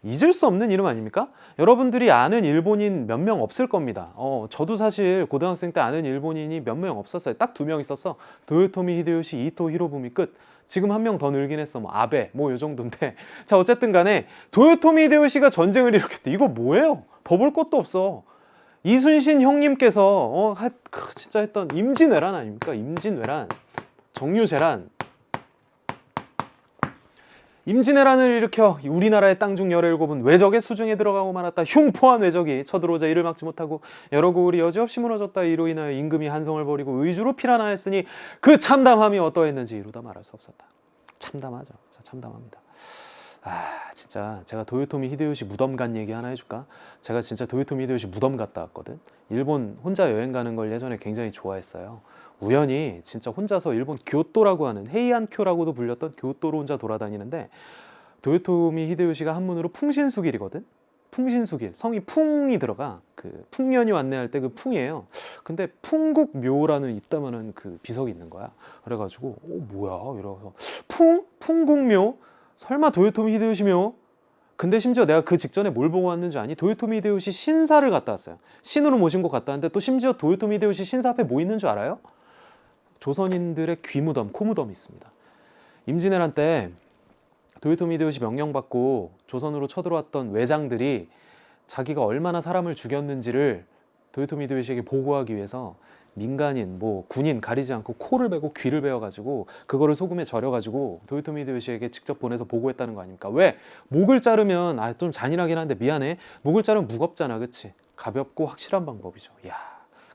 잊을 수 없는 이름 아닙니까? 여러분들이 아는 일본인 몇 명 없을 겁니다. 저도 사실 고등학생 때 아는 일본인이 몇 명 없었어요. 딱 2명 있었어. 도요토미 히데요시, 이토 히로부미 끝. 지금 한 명 더 늘긴 했어. 뭐 아베 뭐 요 정도인데. 자, 어쨌든 간에 도요토미 히데요시가 전쟁을 일으켰대. 이거 뭐예요? 더 볼 것도 없어. 이순신 형님께서 진짜 했던 임진왜란 아닙니까? 임진왜란, 정유재란. 임진왜란을 일으켜 우리나라의 땅 중 17은 외적의 수중에 들어가고 말았다. 흉포한 외적이 쳐들어오자 이를 막지 못하고 여러 고을이 여지없이 무너졌다. 이로 인하여 임금이 한성을 버리고 의주로 피란하였으니 그 참담함이 어떠했는지 이루다 말할 수 없었다. 참담하죠. 자, 참담합니다. 아, 진짜 제가 도요토미 히데요시 무덤 간 얘기 하나 해줄까? 제가 진짜 도요토미 히데요시 무덤 갔다 왔거든. 일본 혼자 여행 가는 걸 예전에 굉장히 좋아했어요. 우연히 진짜 혼자서 일본 교토라고 하는 헤이안쿄라고도 불렸던 교토로 혼자 돌아다니는데 도요토미 히데요시가 한문으로 풍신수길이거든. 풍신수길, 성이 풍이 들어가. 그 풍년이 왔네 할 때 그 풍이에요. 근데 풍국묘라는 이따만한 그 비석이 있는 거야. 그래가지고 뭐야 이러면서 풍국묘? 설마 도요토미 히데요시묘? 근데 심지어 내가 그 직전에 뭘 보고 왔는지 아니? 도요토미 히데요시 신사를 갔다 왔어요. 신으로 모신 거 갔다 왔는데 또 심지어 도요토미 히데요시 신사 앞에 뭐 있는 줄 알아요? 조선인들의 귀무덤, 코무덤이 있습니다. 임진왜란 때 도요토미 히데요시 명령받고 조선으로 쳐들어왔던 외장들이 자기가 얼마나 사람을 죽였는지를 도요토미 히데요시에게 보고하기 위해서 민간인, 뭐 군인 가리지 않고 코를 베고 귀를 베어가지고 그거를 소금에 절여가지고 도요토미 히데요시에게 직접 보내서 보고했다는 거 아닙니까? 왜? 목을 자르면 좀 잔인하긴 한데 미안해. 목을 자르면 무겁잖아, 그치? 가볍고 확실한 방법이죠. 야.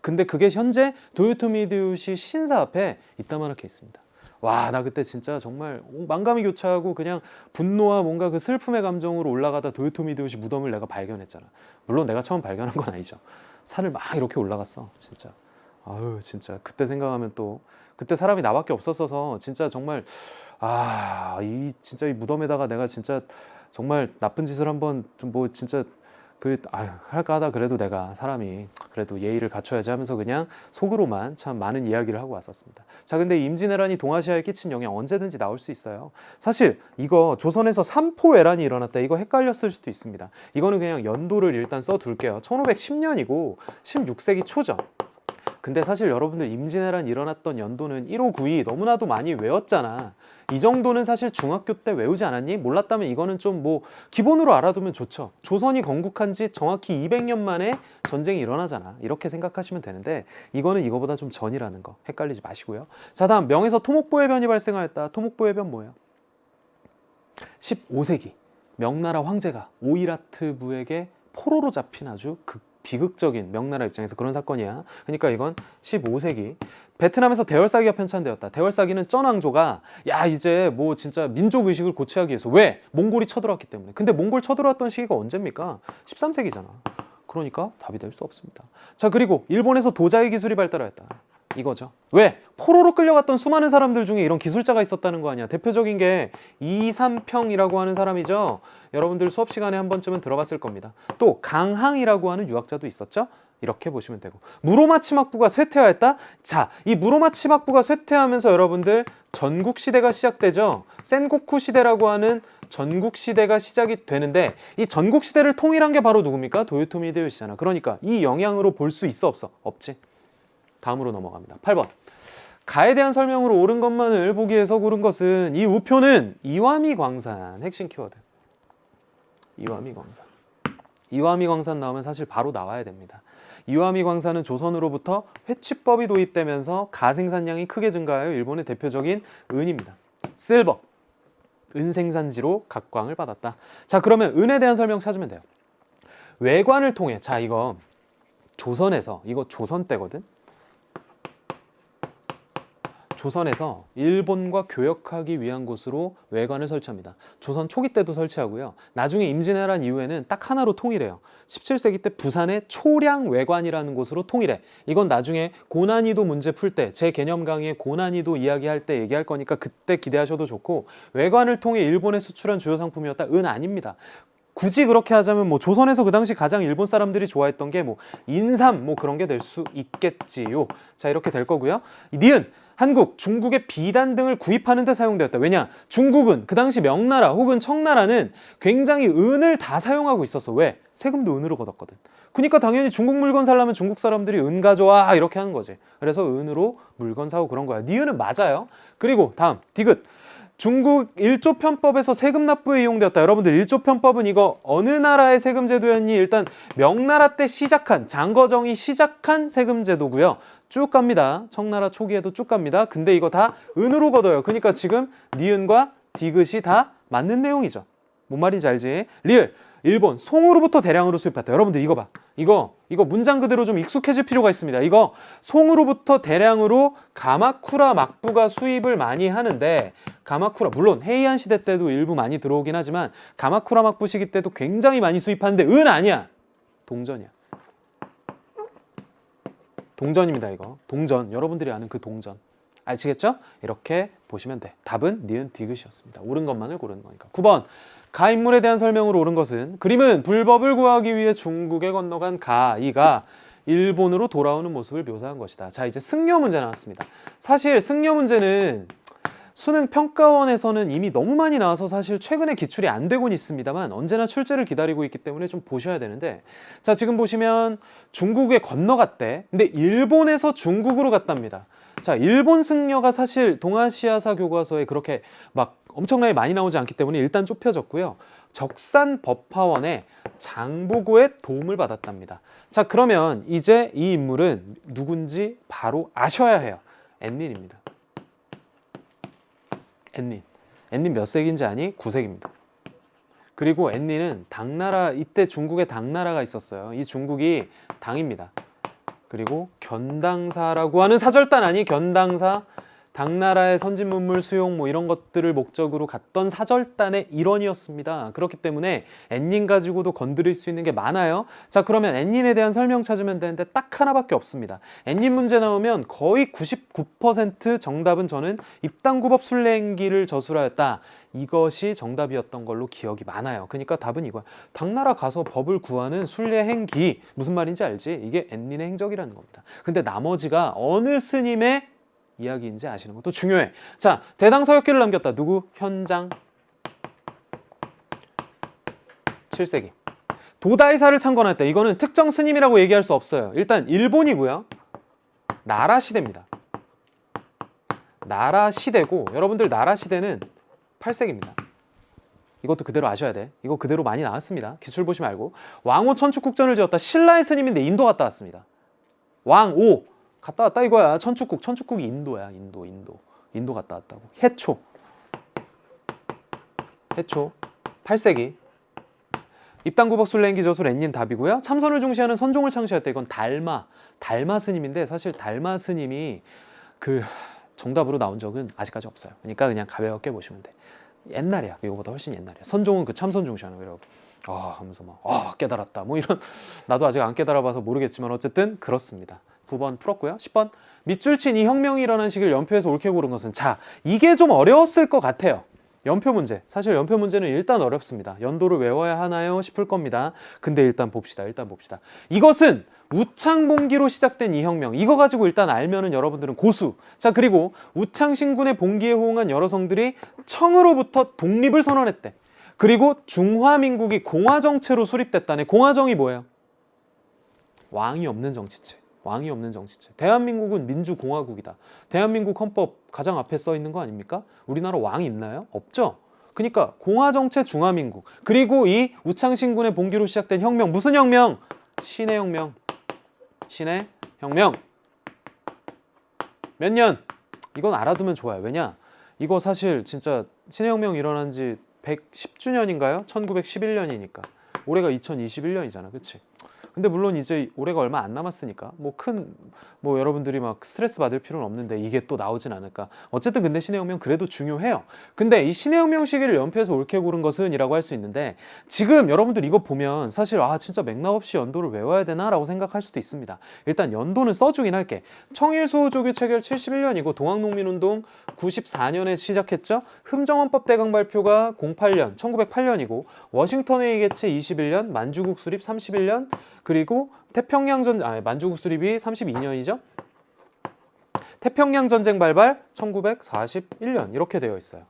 근데 그게 현재 도요토미 히데요시 신사 앞에 이따만하게 있습니다. 와, 나 그때 진짜 정말 만감이 교차하고 그냥 분노와 뭔가 그 슬픔의 감정으로 올라가다 도요토미 히데요시 무덤을 내가 발견했잖아. 물론 내가 처음 발견한 건 아니죠. 산을 막 이렇게 올라갔어. 진짜. 아유, 진짜 그때 생각하면 또 그때 사람이 나밖에 없었어서 진짜 정말 이 진짜 이 무덤에다가 내가 진짜 정말 나쁜 짓을 한번 좀 뭐 진짜 할까 하다 그래도 내가 사람이 그래도 예의를 갖춰야지 하면서 그냥 속으로만 참 많은 이야기를 하고 왔었습니다. 자, 근데 임진왜란이 동아시아에 끼친 영향 언제든지 나올 수 있어요. 사실 이거 조선에서 삼포왜란이 일어났다, 이거 헷갈렸을 수도 있습니다. 이거는 그냥 연도를 일단 써둘게요. 1510년이고 16세기 초죠. 근데 사실 여러분들 임진왜란 일어났던 연도는 1592 너무나도 많이 외웠잖아. 이 정도는 사실 중학교 때 외우지 않았니? 몰랐다면 이거는 좀 뭐 기본으로 알아두면 좋죠. 조선이 건국한 지 정확히 200년 만에 전쟁이 일어나잖아. 이렇게 생각하시면 되는데 이거는 이거보다 좀 전이라는 거 헷갈리지 마시고요. 자, 다음 명에서 토목보해변이 발생하였다. 토목보해변 뭐예요? 15세기 명나라 황제가 오이라트부에게 포로로 잡힌 아주 비극적인, 명나라 입장에서 그런 사건이야. 그러니까 이건 15세기 베트남에서 대월사기가 편찬되었다. 대월사기는 쩐왕조가 이제 뭐 진짜 민족 의식을 고취하기 위해서, 왜? 몽골이 쳐들어왔기 때문에. 근데 몽골 쳐들어왔던 시기가 언제입니까? 13세기잖아. 그러니까 답이 될 수 없습니다. 자, 그리고 일본에서 도자기 기술이 발달하였다. 이거죠. 왜? 포로로 끌려갔던 수많은 사람들 중에 이런 기술자가 있었다는 거 아니야. 대표적인 게 이삼평이라고 하는 사람이죠. 여러분들 수업 시간에 한 번쯤은 들어봤을 겁니다. 또 강항이라고 하는 유학자도 있었죠. 이렇게 보시면 되고, 무로마 치막부가 쇠퇴하였다. 자, 이 무로마 치막부가 쇠퇴하면서 여러분들 전국시대가 시작되죠. 센고쿠 시대라고 하는 전국시대가 시작이 되는데, 이 전국시대를 통일한 게 바로 누굽니까? 도요토미 히데요시잖아. 그러니까 이 영향으로 볼 수 있어, 없어? 없지. 다음으로 넘어갑니다. 8번. 가에 대한 설명으로 옳은 것만을 보기 위해서 고른 것은, 이 우표는 이와미 광산, 핵심 키워드. 이와미 광산. 이와미 광산 나오면 사실 바로 나와야 됩니다. 이와미 광산은 조선으로부터 회취법이 도입되면서 가 생산량이 크게 증가하여 일본의 대표적인 은입니다. 실버, 은 생산지로 각광을 받았다. 자, 그러면 은에 대한 설명 찾으면 돼요. 외관을 통해, 자, 이거 조선에서, 이거 조선 때거든. 조선에서 일본과 교역하기 위한 곳으로 외관을 설치합니다. 조선 초기 때도 설치하고요. 나중에 임진왜란 이후에는 딱 하나로 통일해요. 17세기 때 부산의 초량외관이라는 곳으로 통일해. 이건 나중에 고난이도 문제 풀 때, 제 개념 강의에 고난이도 이야기할 때 얘기할 거니까 그때 기대하셔도 좋고, 외관을 통해 일본에 수출한 주요 상품이었다. 은 아닙니다. 굳이 그렇게 하자면 뭐 조선에서 그 당시 가장 일본 사람들이 좋아했던 게 뭐 인삼 뭐 그런 게 될 수 있겠지요. 자, 이렇게 될 거고요. 니은, 한국, 중국의 비단 등을 구입하는 데 사용되었다. 왜냐? 중국은 그 당시 명나라 혹은 청나라는 굉장히 은을 다 사용하고 있었어. 왜? 세금도 은으로 걷었거든. 그러니까 당연히 중국 물건 살려면 중국 사람들이 은 가져와 이렇게 하는 거지. 그래서 은으로 물건 사고 그런 거야. 니은은 맞아요. 그리고 다음 디귿. 중국 일조 편법에서 세금 납부에 이용되었다. 여러분들 일조 편법은 이거 어느 나라의 세금 제도였니? 일단 명나라 때 시작한, 장거정이 시작한 세금 제도고요. 쭉 갑니다. 청나라 초기에도 쭉 갑니다. 근데 이거 다 은으로 걷어요. 그러니까 지금 니은과 디귿이 다 맞는 내용이죠. 뭔 말인지 알지? 리을, 일본 송으로부터 대량으로 수입했다. 여러분들 이거 봐. 이거 문장 그대로 좀 익숙해질 필요가 있습니다. 이거 송으로부터 대량으로 가마쿠라 막부가 수입을 많이 하는데, 가마쿠라 물론 헤이안 시대 때도 일부 많이 들어오긴 하지만 가마쿠라 막부 시기 때도 굉장히 많이 수입하는데 은 아니야. 동전이야. 동전입니다. 이거 동전, 여러분들이 아는 그 동전. 아시겠죠? 이렇게 보시면 돼. 답은 니은 디귿이었습니다. 옳은 것만을 고르는 거니까. 9번. 가인물에 대한 설명으로 옳은 것은, 그림은 불법을 구하기 위해 중국에 건너간 가이가 일본으로 돌아오는 모습을 묘사한 것이다. 자, 이제 승려 문제 나왔습니다. 사실 승려 문제는 수능 평가원에서는 이미 너무 많이 나와서 사실 최근에 기출이 안 되곤 있습니다만 언제나 출제를 기다리고 있기 때문에 좀 보셔야 되는데, 자, 지금 보시면 중국에 건너갔대. 근데 일본에서 중국으로 갔답니다. 자, 일본 승려가 사실 동아시아사 교과서에 그렇게 막 엄청나게 많이 나오지 않기 때문에 일단 좁혀졌고요. 적산법화원의 장보고의 도움을 받았답니다. 자, 그러면 이제 이 인물은 누군지 바로 아셔야 해요. 엔린입니다. 엔린. 엔린 몇 세기인지 아니? 9세기입니다. 그리고 엔린은 당나라, 이때 중국에 당나라가 있었어요. 이 중국이 당입니다. 그리고 견당사라고 하는 사절단 아니? 견당사 당나라의 선진 문물 수용 뭐 이런 것들을 목적으로 갔던 사절단의 일원이었습니다. 그렇기 때문에 엔닌 가지고도 건드릴 수 있는 게 많아요. 자, 그러면 엔닌에 대한 설명 찾으면 되는데 딱 하나밖에 없습니다. 엔닌 문제 나오면 거의 99% 정답은 저는 입당구법 순례행기를 저술하였다. 이것이 정답이었던 걸로 기억이 많아요. 그러니까 답은 이거야. 당나라 가서 법을 구하는 순례행기. 무슨 말인지 알지? 이게 엔닌의 행적이라는 겁니다. 근데 나머지가 어느 스님의 이야기인지 아시는 것도 중요해. 자, 대당서역기를 남겼다. 누구? 현장 7세기. 도다이사를 창건했다. 이거는 특정 스님이라고 얘기할 수 없어요. 일단 일본이고요. 나라 시대입니다. 나라 시대고, 여러분들 나라 시대는 8세기입니다. 이것도 그대로 아셔야 돼. 이거 그대로 많이 나왔습니다. 기출 보지 말고. 왕오 천축국전을 지었다. 신라의 스님인데 인도 갔다 왔습니다. 왕오 갔다 왔다 이거야. 천축국이 인도야. 인도 갔다 왔다고. 해초 8세기. 입당구법 순례행기 저술 엔닌 답이고요. 참선을 중시하는 선종을 창시했다. 이건 달마 스님인데, 사실 달마 스님이 그 정답으로 나온 적은 아직까지 없어요. 그러니까 그냥 가볍게 보시면 돼. 옛날이야. 이거보다 훨씬 옛날이야. 선종은 그 참선 중시하는 거라고. 하면서 막 깨달았다. 뭐 이런, 나도 아직 안 깨달아봐서 모르겠지만 어쨌든 그렇습니다. 9번 풀었고요. 10번. 밑줄 친 이 혁명이 일어난 시기를 연표에서 옳게 고른 것은, 자, 이게 좀 어려웠을 것 같아요. 연표 문제. 사실 연표 문제는 일단 어렵습니다. 연도를 외워야 하나요? 싶을 겁니다. 근데 일단 봅시다. 이것은 우창봉기로 시작된 이 혁명. 이거 가지고 일단 알면은 여러분들은 고수. 자, 그리고 우창신군의 봉기에 호응한 여러 성들이 청으로부터 독립을 선언했대. 그리고 중화민국이 공화정체로 수립됐다네. 공화정이 뭐예요? 왕이 없는 정치체. 대한민국은 민주공화국이다. 대한민국 헌법 가장 앞에 써 있는 거 아닙니까? 우리나라 왕이 있나요? 없죠. 그러니까 공화정체 중화민국. 그리고 이 우창신군의 봉기로 시작된 혁명. 무슨 혁명? 신의 혁명. 몇 년? 이건 알아두면 좋아요. 왜냐? 이거 사실 진짜 신의 혁명 일어난 지 110주년인가요? 1911년이니까. 올해가 2021년이잖아. 그치? 근데 물론 이제 올해가 얼마 안 남았으니까 뭐 여러분들이 막 스트레스 받을 필요는 없는데 이게 또 나오진 않을까. 어쨌든 근데 신의 혁명 그래도 중요해요. 근데 이 신의 혁명 시기를 연표해서 옳게 고른 것은 이라고 할 수 있는데, 지금 여러분들 이거 보면 사실 진짜 맥락 없이 연도를 외워야 되나 라고 생각할 수도 있습니다. 일단 연도는 써주긴 할게. 청일수호조교 체결 71년이고 동학농민운동 94년에 시작했죠. 흠정헌법 대강 발표가 1908년이고 워싱턴회의 개최 21년, 만주국 수립 31년, 그리고 만주국 수립이 32년이죠. 태평양 전쟁 발발 1941년 이렇게 되어 있어요.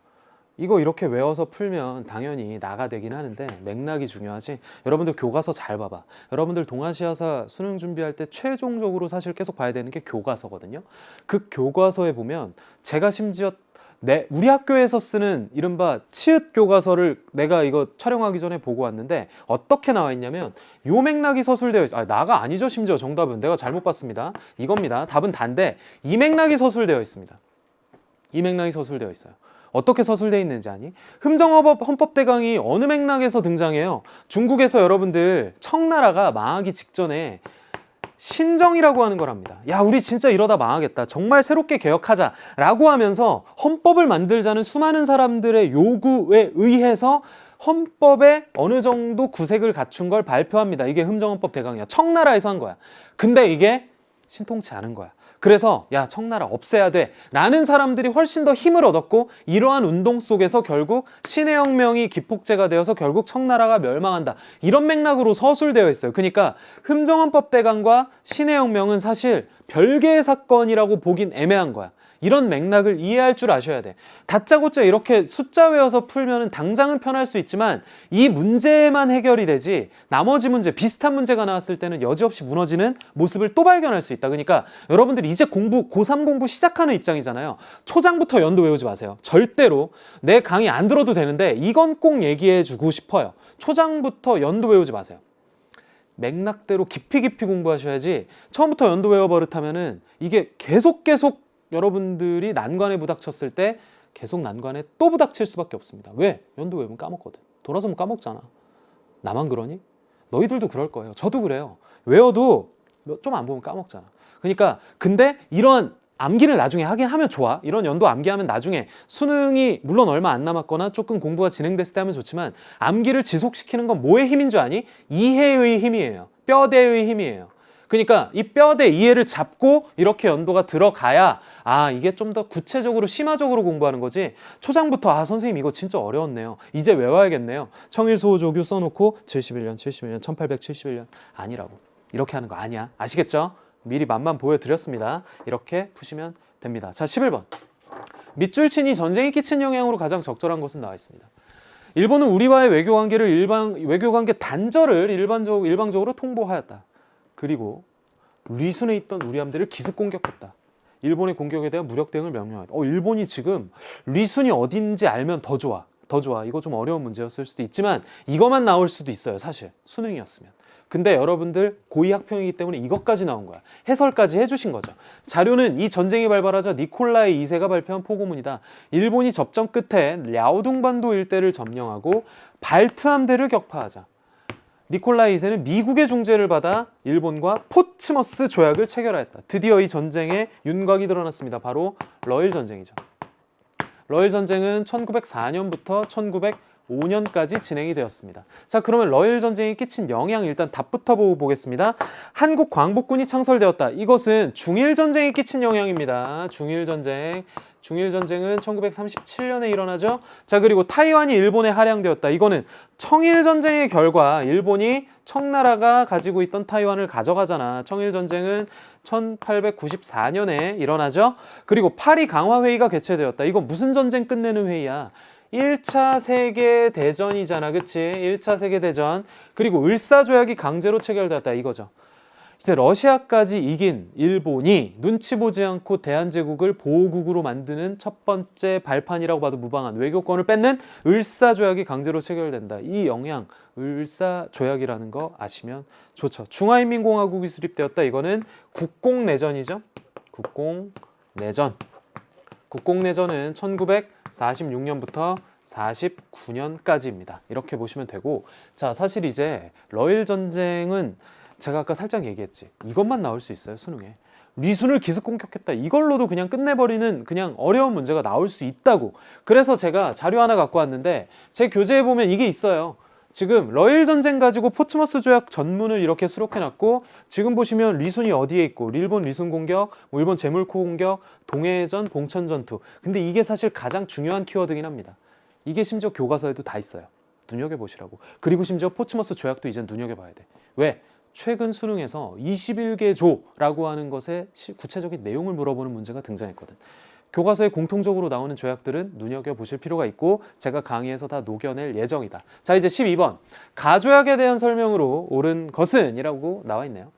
이거 이렇게 외워서 풀면 당연히 나가 되긴 하는데 맥락이 중요하지. 여러분들 교과서 잘 봐봐. 여러분들 동아시아사 수능 준비할 때 최종적으로 사실 계속 봐야 되는 게 교과서거든요. 그 교과서에 보면 제가 심지어 우리 학교에서 쓰는 이른바 치읓 교과서를 내가 이거 촬영하기 전에 보고 왔는데 어떻게 나와 있냐면 요 맥락이 서술되어 있어요. 나가 아니죠. 심지어 정답은 내가 잘못 봤습니다. 이겁니다. 답은 단데 이 맥락이 서술되어 있습니다. 이 맥락이 서술되어 있어요. 어떻게 서술되어 있는지 아니? 흠정헌법 대강이 어느 맥락에서 등장해요? 중국에서 여러분들 청나라가 망하기 직전에 신정이라고 하는 거랍니다. 야, 우리 진짜 이러다 망하겠다. 정말 새롭게 개혁하자 라고 하면서 헌법을 만들자는 수많은 사람들의 요구에 의해서 헌법에 어느 정도 구색을 갖춘 걸 발표합니다. 이게 흠정헌법 대강이야. 청나라에서 한 거야. 근데 이게 신통치 않은 거야. 그래서 야, 청나라 없애야 돼 라는 사람들이 훨씬 더 힘을 얻었고, 이러한 운동 속에서 결국 신의 혁명이 기폭제가 되어서 결국 청나라가 멸망한다. 이런 맥락으로 서술되어 있어요. 그러니까 흠정헌법 대강과 신의 혁명은 사실 별개의 사건이라고 보긴 애매한 거야. 이런 맥락을 이해할 줄 아셔야 돼. 다짜고짜 이렇게 숫자 외워서 풀면 당장은 편할 수 있지만 이 문제만 해결이 되지 나머지 문제, 비슷한 문제가 나왔을 때는 여지없이 무너지는 모습을 또 발견할 수 있다. 그러니까 여러분들이 이제 고3 공부 시작하는 입장이잖아요. 초장부터 연도 외우지 마세요. 절대로. 내 강의 안 들어도 되는데 이건 꼭 얘기해 주고 싶어요. 초장부터 연도 외우지 마세요. 맥락대로 깊이 공부하셔야지 처음부터 연도 외워버릇하면은 이게 계속 여러분들이 난관에 부닥쳤을 때 계속 난관에 또 부닥칠 수밖에 없습니다. 왜? 연도 외우면 까먹거든. 돌아서면 까먹잖아. 나만 그러니? 너희들도 그럴 거예요. 저도 그래요. 외워도 좀 안 보면 까먹잖아. 그러니까 근데 이런 암기를 나중에 하긴 하면 좋아. 이런 연도 암기하면 나중에 수능이 물론 얼마 안 남았거나 조금 공부가 진행됐을 때 하면 좋지만 암기를 지속시키는 건 뭐의 힘인 줄 아니? 이해의 힘이에요. 뼈대의 힘이에요. 그러니까 이 뼈대 이해를 잡고 이렇게 연도가 들어가야 이게 좀 더 구체적으로 심화적으로 공부하는 거지. 초장부터 선생님 이거 진짜 어려웠네요. 이제 외워야겠네요. 청일소호조교 써놓고 71년 1871년 아니라고. 이렇게 하는 거 아니야. 아시겠죠? 미리 맛만 보여드렸습니다. 이렇게 푸시면 됩니다. 자, 11번. 밑줄 친이 전쟁이 끼친 영향으로 가장 적절한 것은 나와 있습니다. 일본은 우리와의 외교관계 단절을 일방적으로 통보하였다. 그리고 리순에 있던 우리 함대를 기습 공격했다. 일본의 공격에 대한 무력 대응을 명령하였다. 일본이 지금 리순이 어딘지 알면 더 좋아. 더 좋아. 이거 좀 어려운 문제였을 수도 있지만 이것만 나올 수도 있어요. 사실 수능이었으면. 근데 여러분들 고2 학평이기 때문에 이것까지 나온 거야. 해설까지 해주신 거죠. 자료는 이 전쟁이 발발하자 니콜라이 2세가 발표한 포고문이다. 일본이 접전 끝에 랴오둥반도 일대를 점령하고 발트함대를 격파하자. 니콜라이 2세는 미국의 중재를 받아 일본과 포츠머스 조약을 체결하였다. 드디어 이 전쟁의 윤곽이 드러났습니다. 바로 러일 전쟁이죠. 러일 전쟁은 1904년부터 1905년까지 진행이 되었습니다. 자, 그러면 러일 전쟁이 끼친 영향 일단 답부터 보겠습니다. 한국 광복군이 창설되었다. 이것은 중일 전쟁이 끼친 영향입니다. 중일 전쟁은 1937년에 일어나죠. 자, 그리고 타이완이 일본에 할양되었다. 이거는 청일 전쟁의 결과 일본이 청나라가 가지고 있던 타이완을 가져가잖아. 청일 전쟁은 1894년에 일어나죠. 그리고 파리 강화회의가 개최되었다. 이건 무슨 전쟁 끝내는 회의야? 1차 세계대전이잖아. 그치? 1차 세계대전. 그리고 을사조약이 강제로 체결되었다. 이거죠. 이제 러시아까지 이긴 일본이 눈치 보지 않고 대한제국을 보호국으로 만드는 첫 번째 발판이라고 봐도 무방한 외교권을 뺏는 을사조약이 강제로 체결된다. 이 영향, 을사조약이라는 거 아시면 좋죠. 중화인민공화국이 수립되었다. 이거는 국공내전이죠. 국공내전은 1946년부터 49년까지입니다. 이렇게 보시면 되고, 자, 사실 이제 러일 전쟁은 제가 아까 살짝 얘기했지. 이것만 나올 수 있어요, 수능에. 리순을 기습 공격했다. 이걸로도 그냥 끝내버리는 그냥 어려운 문제가 나올 수 있다고. 그래서 제가 자료 하나 갖고 왔는데 제 교재에 보면 이게 있어요. 지금 러일 전쟁 가지고 포츠머스 조약 전문을 이렇게 수록해놨고, 지금 보시면 리순이 어디에 있고, 일본 리순 공격, 일본 제물코 공격, 동해전, 봉천 전투. 근데 이게 사실 가장 중요한 키워드긴 합니다. 이게 심지어 교과서에도 다 있어요. 눈여겨보시라고. 그리고 심지어 포츠머스 조약도 이제 눈여겨봐야 돼. 왜? 최근 수능에서 21개조라고 하는 것의 구체적인 내용을 물어보는 문제가 등장했거든. 교과서에 공통적으로 나오는 조약들은 눈여겨보실 필요가 있고 제가 강의에서 다 녹여낼 예정이다. 자, 이제 12번. 가조약에 대한 설명으로 옳은 것은 이라고 나와 있네요.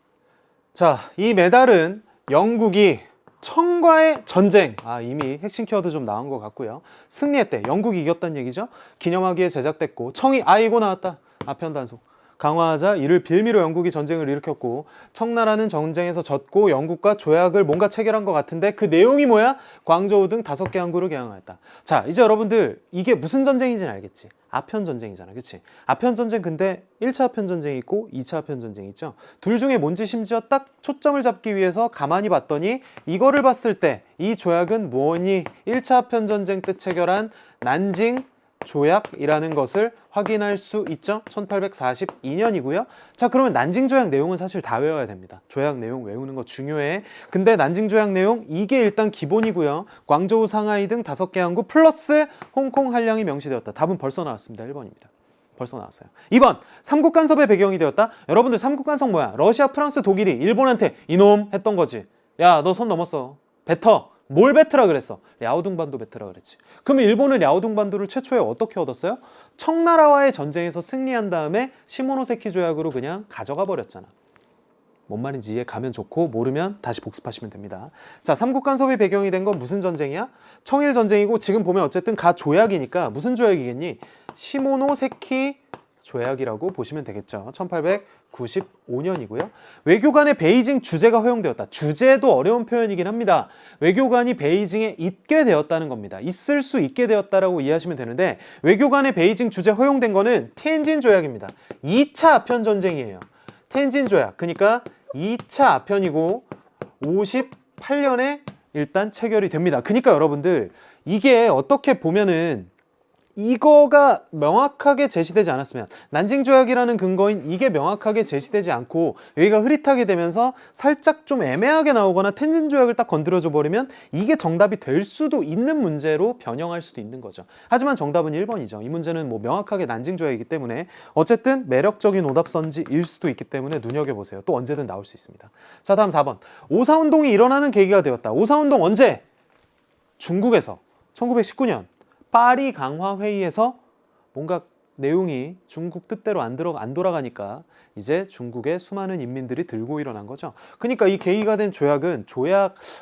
자, 이 메달은 영국이 청과의 전쟁, 이미 핵심 키워드 좀 나온 것 같고요. 승리했대. 영국이 이겼다는 얘기죠. 기념하기에 제작됐고, 청이 이거 나왔다. 아편 단속. 강화하자 이를 빌미로 영국이 전쟁을 일으켰고, 청나라는 전쟁에서 졌고 영국과 조약을 뭔가 체결한 것 같은데 그 내용이 뭐야? 광저우 등 5개 항구를 개항하였다. 자, 이제 여러분들 이게 무슨 전쟁인지는 알겠지? 아편 전쟁이잖아. 그치? 아편 전쟁, 근데 1차 아편 전쟁이 있고 2차 아편 전쟁이 있죠. 둘 중에 뭔지 심지어 딱 초점을 잡기 위해서 가만히 봤더니 이거를 봤을 때 이 조약은 뭐니? 1차 아편 전쟁 때 체결한 난징 조약이라는 것을 확인할 수 있죠. 1842년이고요. 자, 그러면 난징 조약 내용은 사실 다 외워야 됩니다. 조약 내용 외우는 거 중요해. 근데 난징 조약 내용 이게 일단 기본이고요. 광저우, 상하이 등 5개 항구 플러스 홍콩 한량이 명시되었다. 답은 벌써 나왔습니다. 1번입니다. 벌써 나왔어요. 2번, 삼국 간섭의 배경이 되었다. 여러분들 삼국 간섭 뭐야? 러시아, 프랑스, 독일이 일본한테 이놈 했던 거지. 야, 너 선 넘었어. 뱉어. 뭘 뱉으라 그랬어? 랴오둥반도 뱉으라 그랬지. 그러면 일본은 랴오둥반도를 최초에 어떻게 얻었어요? 청나라와의 전쟁에서 승리한 다음에 시모노세키 조약으로 그냥 가져가 버렸잖아. 뭔 말인지 이해 가면 좋고, 모르면 다시 복습하시면 됩니다. 자, 삼국 간섭의 배경이 된 건 무슨 전쟁이야? 청일 전쟁이고, 지금 보면 어쨌든 가 조약이니까 무슨 조약이겠니? 시모노세키 조약이라고 보시면 되겠죠. 1895년이고요. 외교관의 베이징 주재가 허용되었다. 주재도 어려운 표현이긴 합니다. 외교관이 베이징에 있게 되었다는 겁니다. 있을 수 있게 되었다라고 이해하시면 되는데, 외교관의 베이징 주재 허용된 거는 티엔진 조약입니다. 2차 아편 전쟁이에요. 티엔진 조약. 그러니까 2차 아편이고 58년에 일단 체결이 됩니다. 그러니까 여러분들 이게 어떻게 보면은 이거가 명확하게 제시되지 않았으면, 난징 조약이라는 근거인 이게 명확하게 제시되지 않고 여기가 흐릿하게 되면서 살짝 좀 애매하게 나오거나 텐진 조약을 딱 건드려줘 버리면 이게 정답이 될 수도 있는 문제로 변형할 수도 있는 거죠. 하지만 정답은 1번이죠. 이 문제는 뭐 명확하게 난징 조약이기 때문에 어쨌든 매력적인 오답선지일 수도 있기 때문에 눈여겨보세요. 또 언제든 나올 수 있습니다. 자, 다음 4번. 오사운동이 일어나는 계기가 되었다. 오사운동 언제? 중국에서 1919년 파리 강화 회의에서 뭔가 내용이 중국 뜻대로 안 돌아가니까 이제 중국의 수많은 인민들이 들고 일어난 거죠. 그러니까 이 계기가 된 조약은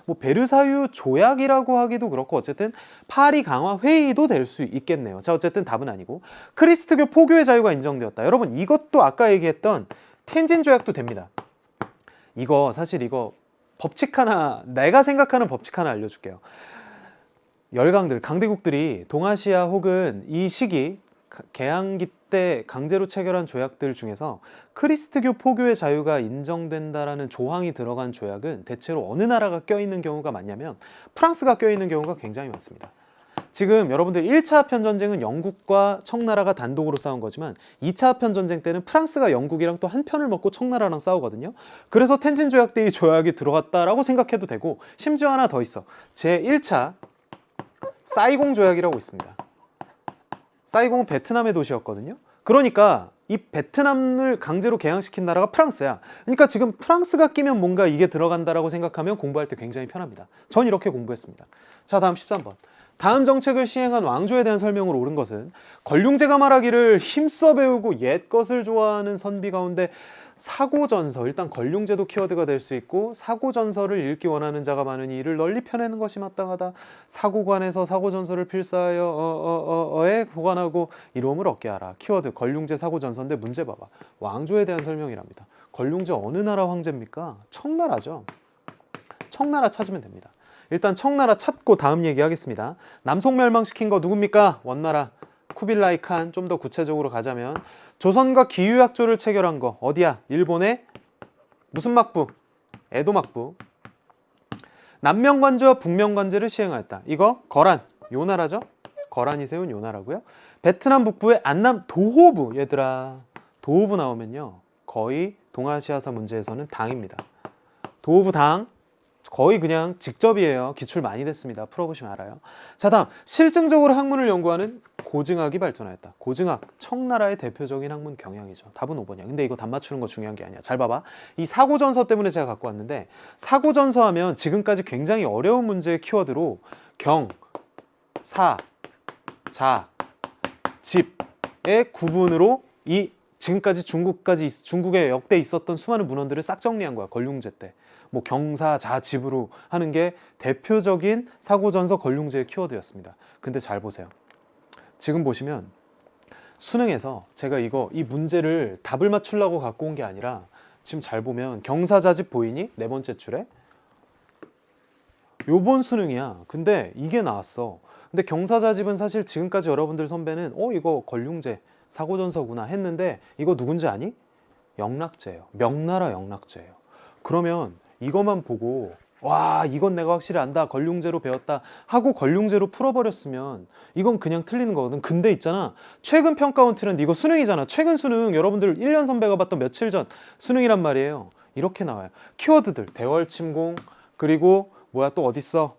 뭐 베르사유 조약이라고 하기도 그렇고 어쨌든 파리 강화 회의도 될 수 있겠네요. 자, 어쨌든 답은 아니고 크리스트교 포교의 자유가 인정되었다. 여러분 이것도 아까 얘기했던 텐진 조약도 됩니다. 사실 이거 법칙 하나, 내가 생각하는 법칙 하나 알려줄게요. 강대국들이 동아시아 혹은 이 시기 개항기 때 강제로 체결한 조약들 중에서 크리스트교 포교의 자유가 인정된다라는 조항이 들어간 조약은 대체로 어느 나라가 껴있는 경우가 많냐면 프랑스가 껴있는 경우가 굉장히 많습니다. 지금 여러분들 1차 아편전쟁은 영국과 청나라가 단독으로 싸운 거지만 2차 아편전쟁 때는 프랑스가 영국이랑 또 한 편을 먹고 청나라랑 싸우거든요. 그래서 텐진 조약 때 이 조약이 들어갔다라고 생각해도 되고, 심지어 하나 더 있어. 제1차 사이공 조약이라고 있습니다. 사이공은 베트남의 도시였거든요. 그러니까 이 베트남을 강제로 개항시킨 나라가 프랑스야. 그러니까 지금 프랑스가 끼면 뭔가 이게 들어간다라고 생각하면 공부할 때 굉장히 편합니다. 전 이렇게 공부했습니다. 자, 다음 13번. 다음 정책을 시행한 왕조에 대한 설명으로 옳은 것은 권륭제가 말하기를 힘써 배우고 옛 것을 좋아하는 선비 가운데 사고전서, 일단 권륭제도 키워드가 될 수 있고 사고전서를 읽기 원하는 자가 많으니 이를 널리 펴내는 것이 마땅하다. 사고관에서 사고전서를 필사하여 보관하고 이로움을 얻게 하라. 키워드 권륭제 사고전서인데 문제 봐봐. 왕조에 대한 설명이랍니다. 권륭제 어느 나라 황제입니까? 청나라죠. 청나라 찾으면 됩니다. 일단 청나라 찾고 다음 얘기하겠습니다. 남송 멸망시킨 거 누굽니까? 원나라 쿠빌라이 칸. 좀 더 구체적으로 가자면 조선과 기유약조를 체결한 거 어디야? 일본의 무슨 막부? 에도 막부. 남명관제와 북명관제를 시행하였다. 이거 거란, 요 나라죠? 거란이 세운 요 나라고요. 베트남 북부의 안남 도호부. 얘들아, 도호부 나오면요 거의 동아시아사 문제에서는 당입니다. 도호부 당 거의 그냥 직접이에요. 기출 많이 됐습니다. 풀어보시면 알아요. 자, 다음 실증적으로 학문을 연구하는 고증학이 발전하였다. 고증학, 청나라의 대표적인 학문 경향이죠. 답은 5번이야. 근데 이거 답 맞추는 거 중요한 게 아니야. 잘 봐봐. 이 사고전서 때문에 제가 갖고 왔는데, 사고전서 하면 지금까지 굉장히 어려운 문제의 키워드로 경, 사, 자, 집의 구분으로 이 지금까지 중국에 역대 있었던 수많은 문헌들을 싹 정리한 거야. 권륭제 때. 뭐 경사, 자, 집으로 하는 게 대표적인 사고전서 권륭제의 키워드였습니다. 근데 잘 보세요. 지금 보시면 수능에서 제가 이 문제를 답을 맞추려고 갖고 온 게 아니라 지금 잘 보면 경사자집 보이니? 네 번째 줄에 요번 수능이야. 근데 이게 나왔어. 근데 경사자집은 사실 지금까지 여러분들 선배는 이거 권륭제 사고전서구나 했는데 이거 누군지 아니? 영락제예요. 명나라 영락제예요. 그러면 이것만 보고 와, 이건 내가 확실히 안다, 권륭제로 배웠다 하고 권륭제로 풀어버렸으면 이건 그냥 틀리는 거거든. 근데 있잖아, 최근 평가원 트렌드, 이거 수능이잖아. 최근 수능 여러분들 1년 선배가 봤던 며칠 전 수능이란 말이에요. 이렇게 나와요. 키워드들 대월침공, 그리고 뭐야 또 어딨어,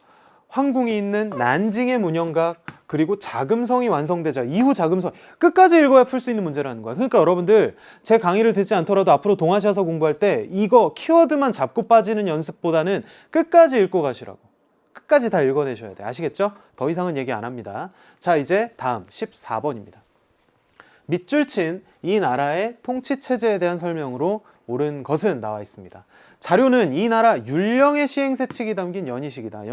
황궁이 있는 난징의 문영각, 그리고 자금성이 완성되자 이후 자금성, 끝까지 읽어야 풀 수 있는 문제라는 거야. 그러니까 여러분들 제 강의를 듣지 않더라도 앞으로 동아시아사 공부할 때 이거 키워드만 잡고 빠지는 연습보다는 끝까지 읽고 가시라고. 끝까지 다 읽어내셔야 돼. 아시겠죠? 더 이상은 얘기 안 합니다. 자, 이제 다음 14번입니다. 밑줄 친 이 나라의 통치체제에 대한 설명으로 옳은 것은 나와 있습니다. 자료는 이 나라 율령의 시행세칙이 담긴 연희식이다.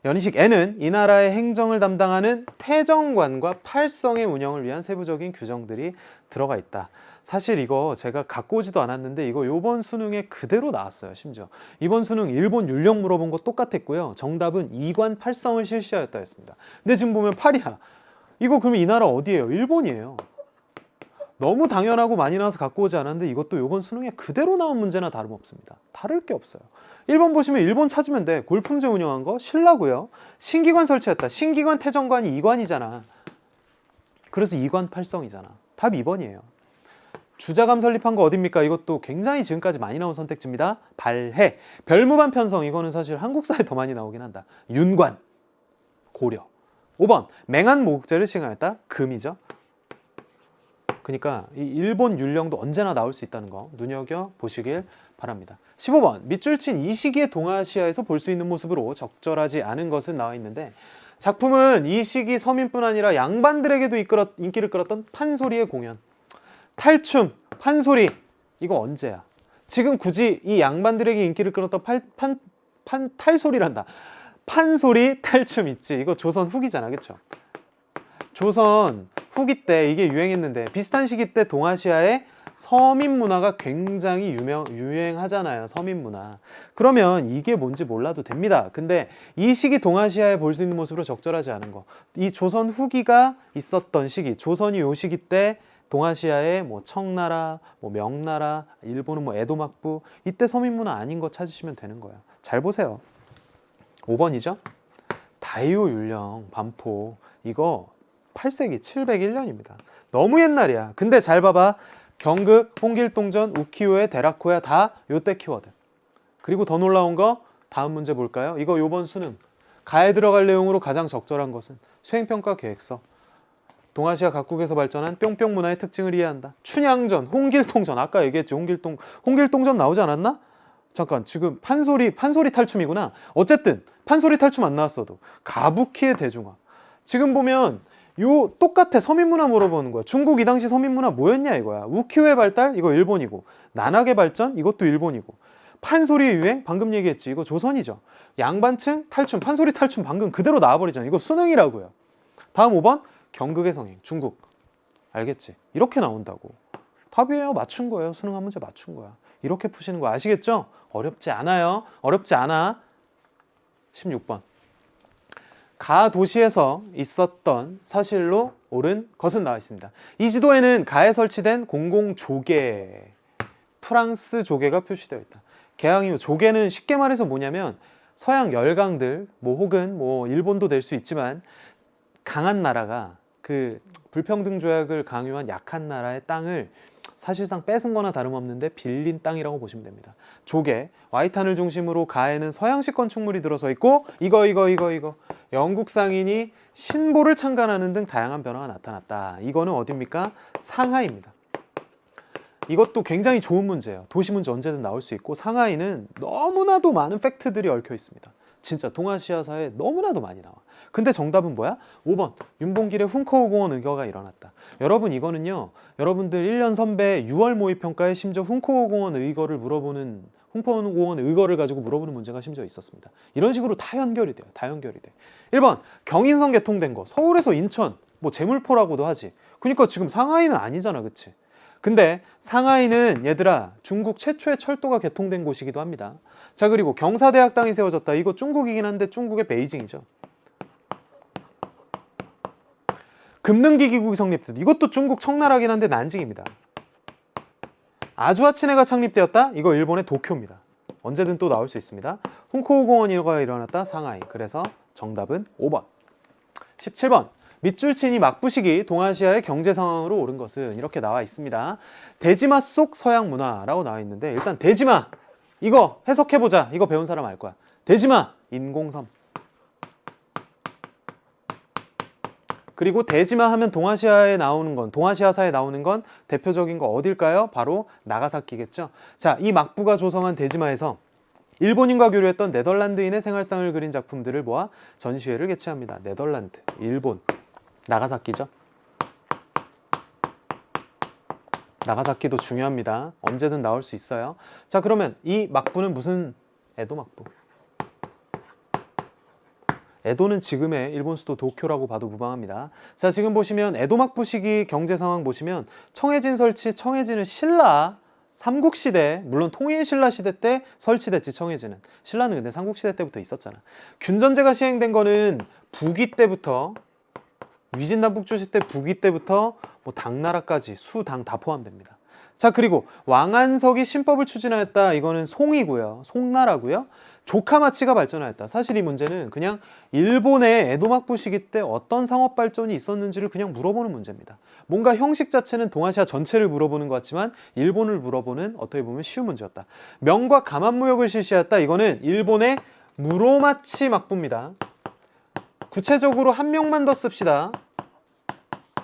연희식에는 이 나라의 행정을 담당하는 태정관과 팔성의 운영을 위한 세부적인 규정들이 들어가 있다. 사실 이거 제가 갖고 오지도 않았는데 이거 요번 수능에 그대로 나왔어요. 심지어 이번 수능 일본 율령 물어본 거 똑같았고요. 정답은 이관 팔성을 실시하였다 했습니다. 근데 지금 보면 8이야. 이거 그러면 이 나라 어디예요? 일본이에요. 너무 당연하고 많이 나와서 갖고 오지 않았는데 이것도 이번 수능에 그대로 나온 문제나 다름없습니다. 다를 게 없어요. 1번 보시면 1번 찾으면 돼. 골품제 운영한 거 신라고요. 신기관 설치했다. 신기관 태정관이 2관이잖아. 그래서 2관 팔성이잖아. 답 2번이에요. 주자감 설립한 거 어딥니까? 이것도 굉장히 지금까지 많이 나온 선택지입니다. 발해. 별무반 편성 이거는 사실 한국사에 더 많이 나오긴 한다. 윤관. 고려. 5번 맹한 모국제를 시행하였다. 금이죠. 그러니까 이 일본 율령도 언제나 나올 수 있다는 거 눈여겨보시길 바랍니다. 15번 밑줄 친 이 시기의 동아시아에서 볼 수 있는 모습으로 적절하지 않은 것은 나와 있는데 작품은 이 시기 서민뿐 아니라 양반들에게도 인기를 끌었던 판소리의 공연. 탈춤, 판소리 이거 언제야? 지금 굳이 이 양반들에게 인기를 끌었던 탈소리란다. 판소리 탈춤 있지. 이거 조선 후기잖아. 그쵸? 조선 후기 때 이게 유행했는데 비슷한 시기 때 동아시아의 서민 문화가 굉장히 유행하잖아요. 서민 문화. 그러면 이게 뭔지 몰라도 됩니다. 근데 이 시기 동아시아에 볼 수 있는 모습으로 적절하지 않은 거. 이 조선 후기가 있었던 시기. 조선이 요 시기 때 동아시아의 뭐 청나라, 뭐 명나라, 일본은 뭐 에도 막부 이때 서민 문화 아닌 거 찾으시면 되는 거예요. 잘 보세요. 5번이죠. 다이오 율령 반포 이거 8세기 701년입니다. 너무 옛날이야. 근데 잘 봐봐. 경극, 홍길동전, 우키요의 데라코야 다 요때 키워드. 그리고 더 놀라운 거 다음 문제 볼까요? 이거 요번 수능 가에 들어갈 내용으로 가장 적절한 것은 수행평가 계획서. 동아시아 각국에서 발전한 뿅뿅 문화의 특징을 이해한다. 춘향전, 홍길동전 아까 얘기했지. 홍길동전 나오지 않았나? 잠깐 지금 판소리 탈춤이구나. 어쨌든 판소리 탈춤 안 나왔어도 가부키의 대중화. 지금 보면 요 똑같아. 서민문화 물어보는 거야. 중국 이 당시 서민문화 뭐였냐 이거야. 우키요의 발달 이거 일본이고 난학의 발전 이것도 일본이고 판소리의 유행 방금 얘기했지. 이거 조선이죠. 양반층 탈춤 판소리 탈춤 방금 그대로 나와버리잖아. 이거 수능이라고요. 다음 5번 경극의 성행 중국. 알겠지? 이렇게 나온다고. 답이에요. 맞춘 거예요. 수능 한 문제 맞춘 거야. 이렇게 푸시는 거 아시겠죠? 어렵지 않아요. 어렵지 않아. 16번 가 도시에서 있었던 사실로 옳은 것은 나와 있습니다. 이 지도에는 가에 설치된 공공 조계, 프랑스 조계가 표시되어 있다. 개항 이후 조계는 쉽게 말해서 뭐냐면 서양 열강들, 뭐 혹은 뭐 일본도 될 수 있지만 강한 나라가 그 불평등 조약을 강요한 약한 나라의 땅을 사실상 뺏은 거나 다름없는데 빌린 땅이라고 보시면 됩니다. 조개, 와이탄을 중심으로 가에는 서양식 건축물이 들어서 있고 이거 영국 상인이 신보를 창간하는 등 다양한 변화가 나타났다. 이거는 어디입니까? 상하이입니다. 이것도 굉장히 좋은 문제예요. 도시 문제 언제든 나올 수 있고 상하이는 너무나도 많은 팩트들이 얽혀 있습니다. 진짜 동아시아사에 너무나도 많이 나와. 근데 정답은 뭐야? 5번 윤봉길의 훈커우공원 의거가 일어났다. 여러분 이거는요. 여러분들 1년 선배 6월 모의평가에 심지어 훈커우공원 의거를 물어보는 훈커우공원 의거를 가지고 물어보는 문제가 심지어 있었습니다. 이런 식으로 다 연결이 돼요. 다 연결이 돼. 1번 경인선 개통된 거. 서울에서 인천 뭐 제물포라고도 하지. 그러니까 지금 상하이는 아니잖아. 그치? 근데 상하이는 얘들아 중국 최초의 철도가 개통된 곳이기도 합니다. 자 그리고 경사대학 땅이 세워졌다. 이거 중국이긴 한데 중국의 베이징이죠. 금능기기국이 성립됐다. 이것도 중국 청나라긴 한데 난징입니다. 아주아치네가 창립되었다. 이거 일본의 도쿄입니다. 언제든 또 나올 수 있습니다. 훈코우공원 일과가 일어났다. 상하이. 그래서 정답은 5번. 17번. 밑줄친이 막부시기 동아시아의 경제 상황으로 오른 것은 이렇게 나와 있습니다. 대지마 속 서양 문화라고 나와 있는데 일단 대지마 이거 해석해보자. 이거 배운 사람 알 거야. 대지마 인공섬. 그리고 대지마 하면 동아시아에 나오는 건 동아시아사에 나오는 건 대표적인 거 어딜까요? 바로 나가사키겠죠. 자, 이 막부가 조성한 대지마에서 일본인과 교류했던 네덜란드인의 생활상을 그린 작품들을 모아 전시회를 개최합니다. 네덜란드, 일본, 나가사키죠. 나가사키도 중요합니다. 언제든 나올 수 있어요. 자, 그러면 이 막부는 무슨 에도 막부? 에도는 지금의 일본 수도 도쿄라고 봐도 무방합니다. 자, 지금 보시면 에도 막부 시기 경제 상황 보시면 청해진 설치, 청해진은 신라 삼국시대, 물론 통일신라 시대 때 설치됐지 청해진은. 신라는 근데 삼국시대 때부터 있었잖아. 균전제가 시행된 거는 부귀 때부터 위진남북조시 때 북위 때부터 뭐 당나라까지 수당 다 포함됩니다. 자, 그리고 왕안석이 신법을 추진하였다. 이거는 송이고요. 송나라고요. 조카마치가 발전하였다. 사실 이 문제는 그냥 일본의 에도막부 시기 때 어떤 상업 발전이 있었는지를 그냥 물어보는 문제입니다. 뭔가 형식 자체는 동아시아 전체를 물어보는 것 같지만 일본을 물어보는 어떻게 보면 쉬운 문제였다. 명과 가만무역을 실시했다. 이거는 일본의 무로마치 막부입니다. 구체적으로 한 명만 더 씁시다.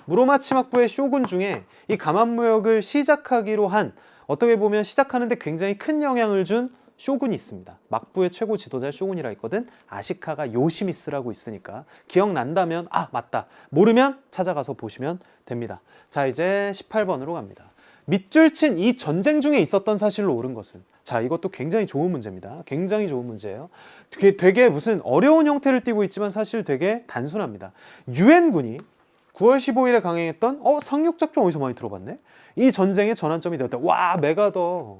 무로마치 막부의 쇼군 중에 이 가만무역을 시작하기로 한, 어떻게 보면 시작하는데 굉장히 큰 영향을 준 쇼군이 있습니다. 막부의 최고 지도자 쇼군이라 있거든. 아시카가 요시미스라고 있으니까 기억난다면 맞다, 모르면 찾아가서 보시면 됩니다. 자, 이제 18번으로 갑니다. 밑줄 친 이 전쟁 중에 있었던 사실로 옳은 것은, 자, 이것도 굉장히 좋은 문제입니다. 굉장히 좋은 문제예요. 되게 무슨 어려운 형태를 띠고 있지만 사실 되게 단순합니다. 유엔군이 9월 15일에 강행했던 상륙작전 어디서 많이 들어봤네? 이 전쟁의 전환점이 되었다. 와, 메가더.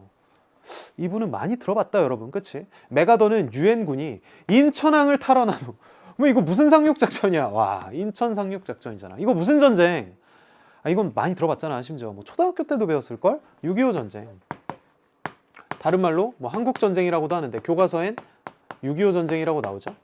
이분은 많이 들어봤다, 여러분. 그치? 메가더는 유엔군이 인천항을 탈환한 후, 뭐 이거 무슨 상륙작전이야? 와, 인천 상륙작전이잖아. 이거 무슨 전쟁? 이건 많이 들어봤잖아. 심지어 뭐 초등학교 때도 배웠을걸? 6.25 전쟁. 다른 말로 뭐 한국전쟁이라고도 하는데 교과서엔 6.25 전쟁이라고 나오죠.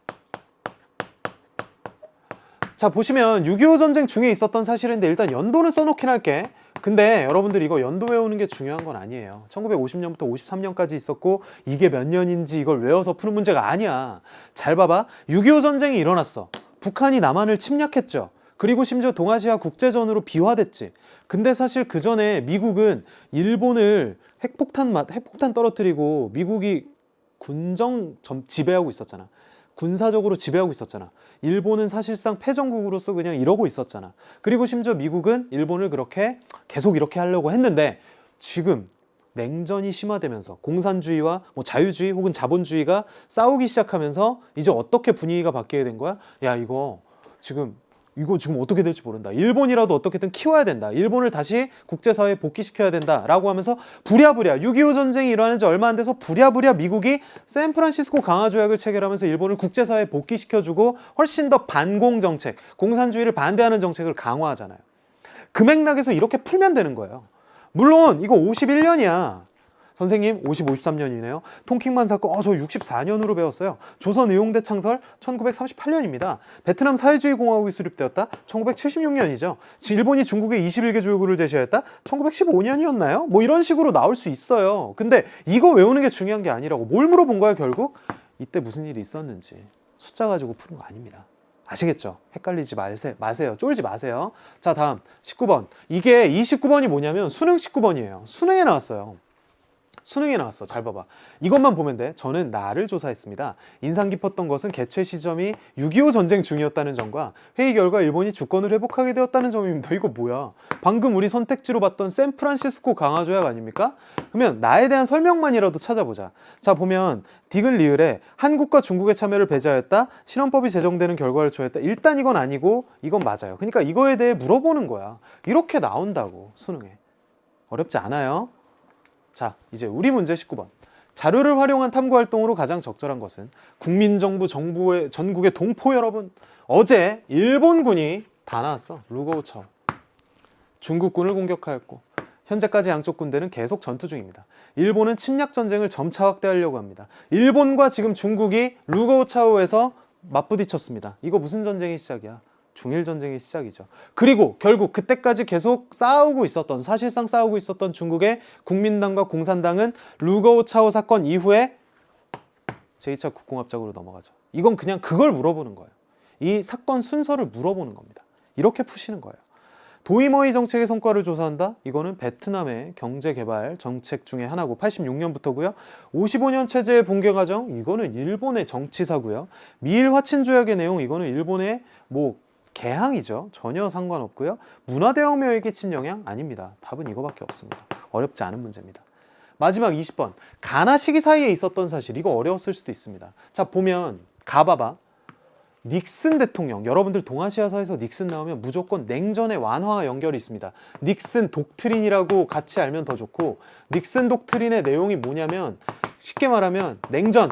자, 보시면 6.25 전쟁 중에 있었던 사실인데 일단 연도는 써놓긴 할게. 근데 여러분들 이거 연도 외우는 게 중요한 건 아니에요. 1950년부터 53년까지 있었고 이게 몇 년인지 이걸 외워서 푸는 문제가 아니야. 잘 봐봐. 6.25 전쟁이 일어났어. 북한이 남한을 침략했죠. 그리고 심지어 동아시아 국제전으로 비화됐지. 근데 사실 그 전에 미국은 일본을 핵폭탄 떨어뜨리고 미국이 군정 지배하고 있었잖아. 군사적으로 지배하고 있었잖아. 일본은 사실상 패전국으로서 그냥 이러고 있었잖아. 그리고 심지어 미국은 일본을 그렇게 계속 이렇게 하려고 했는데 지금 냉전이 심화되면서 공산주의와 뭐 자유주의 혹은 자본주의가 싸우기 시작하면서 이제 어떻게 분위기가 바뀌게 된 거야? 야, 이거 지금 어떻게 될지 모른다. 일본이라도 어떻게든 키워야 된다. 일본을 다시 국제사회에 복귀시켜야 된다. 라고 하면서 부랴부랴 6.25 전쟁이 일어나는 지 얼마 안 돼서 부랴부랴 미국이 샌프란시스코 강화조약을 체결하면서 일본을 국제사회에 복귀시켜주고 훨씬 더 반공 정책, 공산주의를 반대하는 정책을 강화하잖아요. 그 맥락에서 이렇게 풀면 되는 거예요. 물론 이거 51년이야. 선생님 53년이네요. 통킹만 사건 저 64년으로 배웠어요. 조선 의용대 창설 1938년입니다. 베트남 사회주의 공화국이 수립되었다. 1976년이죠. 일본이 중국에 21개 조약을 제시했다. 1915년이었나요? 뭐 이런 식으로 나올 수 있어요. 근데 이거 외우는 게 중요한 게 아니라고. 뭘 물어본 거야 결국? 이때 무슨 일이 있었는지. 숫자 가지고 푸는 거 아닙니다. 아시겠죠? 헷갈리지 마세요. 쫄지 마세요. 자, 다음 19번. 이게 이 19번이 뭐냐면 수능 19번이에요. 수능에 나왔어요. 수능에 나왔어. 잘 봐봐. 이것만 보면 돼. 저는 나를 조사했습니다. 인상 깊었던 것은 개최 시점이 6.25 전쟁 중이었다는 점과 회의 결과 일본이 주권을 회복하게 되었다는 점입니다. 이거 뭐야? 방금 우리 선택지로 봤던 샌프란시스코 강화조약 아닙니까? 그러면 나에 대한 설명만이라도 찾아보자. 자, 보면 디귿 리을에 한국과 중국의 참여를 배제하였다. 실헌법이 제정되는 결과를 초했다. 일단 이건 아니고 이건 맞아요. 그러니까 이거에 대해 물어보는 거야. 이렇게 나온다고 수능에. 어렵지 않아요? 자, 이제 우리 문제 19번. 자료를 활용한 탐구 활동으로 가장 적절한 것은 국민정부 정부의 전국의 동포 여러분, 어제 일본군이 다 나왔어. 루거우차오. 중국군을 공격하였고 현재까지 양쪽 군대는 계속 전투 중입니다. 일본은 침략 전쟁을 점차 확대하려고 합니다. 일본과 지금 중국이 루거우차오에서 맞부딪혔습니다. 이거 무슨 전쟁의 시작이야? 중일 전쟁의 시작이죠. 그리고 결국 그때까지 계속 사실상 싸우고 있었던 중국의 국민당과 공산당은 루거우차오 사건 이후에 제2차 국공합작으로 넘어가죠. 이건 그냥 그걸 물어보는 거예요. 이 사건 순서를 물어보는 겁니다. 이렇게 푸시는 거예요. 도이머이 정책의 성과를 조사한다? 이거는 베트남의 경제개발 정책 중에 하나고 86년부터고요. 55년 체제의 붕괴 과정? 이거는 일본의 정치사고요. 미일 화친 조약의 내용? 이거는 일본의 개항이죠. 전혀 상관없고요. 문화대혁명에 끼친 영향? 아닙니다. 답은 이거밖에 없습니다. 어렵지 않은 문제입니다. 마지막 20번. 가나 시기 사이에 있었던 사실. 이거 어려웠을 수도 있습니다. 자, 보면 가봐봐. 닉슨 대통령. 여러분들 동아시아사에서 닉슨 나오면 무조건 냉전의 완화와 연결이 있습니다. 닉슨 독트린이라고 같이 알면 더 좋고, 닉슨 독트린의 내용이 뭐냐면 쉽게 말하면 냉전,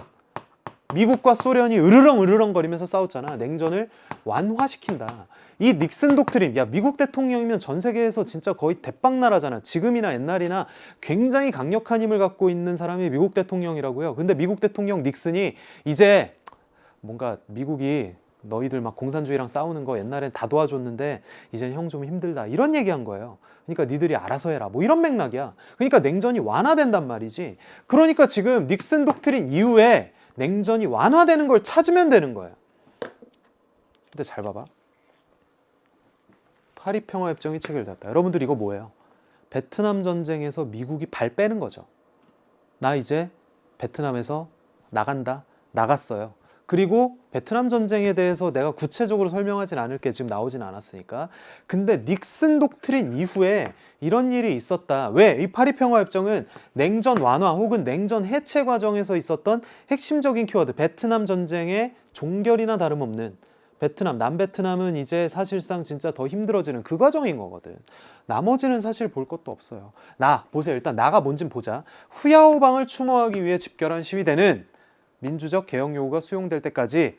미국과 소련이 으르렁거리면서 싸웠잖아. 냉전을 완화시킨다. 이 닉슨 독트린, 야, 미국 대통령이면 전 세계에서 진짜 거의 대빵나라잖아. 지금이나 옛날이나 굉장히 강력한 힘을 갖고 있는 사람이 미국 대통령이라고요. 근데 미국 대통령 닉슨이 이제 뭔가 미국이 너희들 막 공산주의랑 싸우는 거 옛날엔 다 도와줬는데 이제는 형 좀 힘들다, 이런 얘기한 거예요. 그러니까 니들이 알아서 해라, 뭐 이런 맥락이야. 그러니까 냉전이 완화된단 말이지. 그러니까 지금 닉슨 독트린 이후에 냉전이 완화되는 걸 찾으면 되는 거예요. 근데 잘 봐봐. 파리 평화협정이 체결됐다. 여러분들 이거 뭐예요? 베트남 전쟁에서 미국이 발 빼는 거죠. 나 이제 베트남에서 나간다. 나갔어요. 그리고 베트남 전쟁에 대해서 내가 구체적으로 설명하진 않을게, 지금 나오진 않았으니까. 근데 닉슨 독트린 이후에 이런 일이 있었다. 왜? 이 파리 평화협정은 냉전 완화 혹은 냉전 해체 과정에서 있었던 핵심적인 키워드, 베트남 전쟁의 종결이나 다름없는 베트남, 남베트남은 이제 사실상 진짜 더 힘들어지는 그 과정인 거거든. 나머지는 사실 볼 것도 없어요. 보세요. 일단 나가 뭔진 보자. 후야오방을 추모하기 위해 집결한 시위대는 민주적 개혁 요구가 수용될 때까지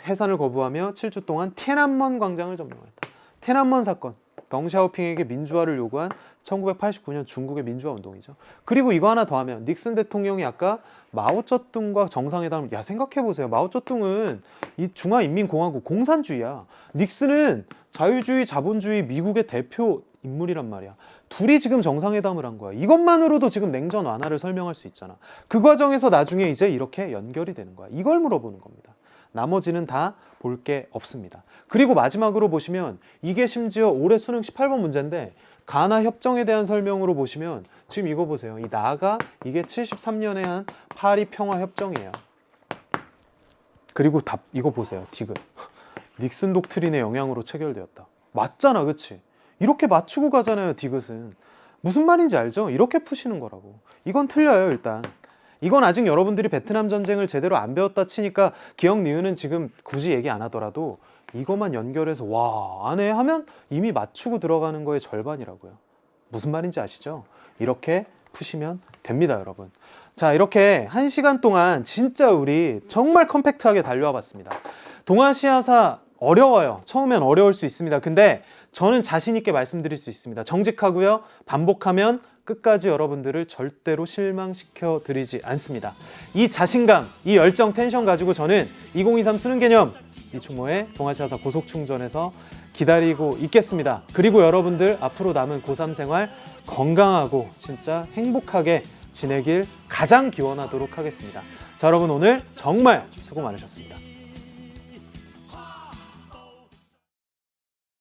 해산을 거부하며 7주 동안天安門 광장을 점령했다.天安門 사건, 덩샤오핑에게 민주화를 요구한 1989년 중국의 민주화 운동이죠. 그리고 이거 하나 더 하면 닉슨 대통령이 아까 마오쩌둥과 정상회담을, 야, 생각해보세요. 마오쩌둥은 이 중화인민공화국 공산주의야. 닉슨은 자유주의, 자본주의 미국의 대표 인물이란 말이야. 둘이 지금 정상회담을 한 거야. 이것만으로도 지금 냉전 완화를 설명할 수 있잖아. 그 과정에서 나중에 이제 이렇게 연결이 되는 거야. 이걸 물어보는 겁니다. 나머지는 다 볼 게 없습니다. 그리고 마지막으로 보시면 이게 심지어 올해 수능 18번 문제인데 가나 협정에 대한 설명으로 보시면 지금 이거 보세요. 이 나가 이게 73년에 한 파리 평화 협정이에요. 그리고 답 이거 보세요. 디귿. 닉슨 독트린의 영향으로 체결되었다. 맞잖아, 그치? 이렇게 맞추고 가잖아요. 디귿은 무슨 말인지 알죠? 이렇게 푸시는 거라고. 이건 틀려요. 일단 이건 아직 여러분들이 베트남 전쟁을 제대로 안 배웠다 치니까 기억 니은은 지금 굳이 얘기 안 하더라도 이것만 연결해서 와 안에 하면 이미 맞추고 들어가는 거의 절반이라고요. 무슨 말인지 아시죠? 이렇게 푸시면 됩니다, 여러분. 자, 이렇게 1시간 동안 진짜 우리 정말 컴팩트하게 달려와 봤습니다. 동아시아사 어려워요. 처음엔 어려울 수 있습니다. 근데 저는 자신 있게 말씀드릴 수 있습니다. 정직하고요. 반복하면 끝까지 여러분들을 절대로 실망시켜 드리지 않습니다. 이 자신감, 이 열정, 텐션 가지고 저는 2023 수능 개념 이충모의 동아시아사 고속충전에서 기다리고 있겠습니다. 그리고 여러분들 앞으로 남은 고3 생활 건강하고 진짜 행복하게 지내길 가장 기원하도록 하겠습니다. 자, 여러분 오늘 정말 수고 많으셨습니다.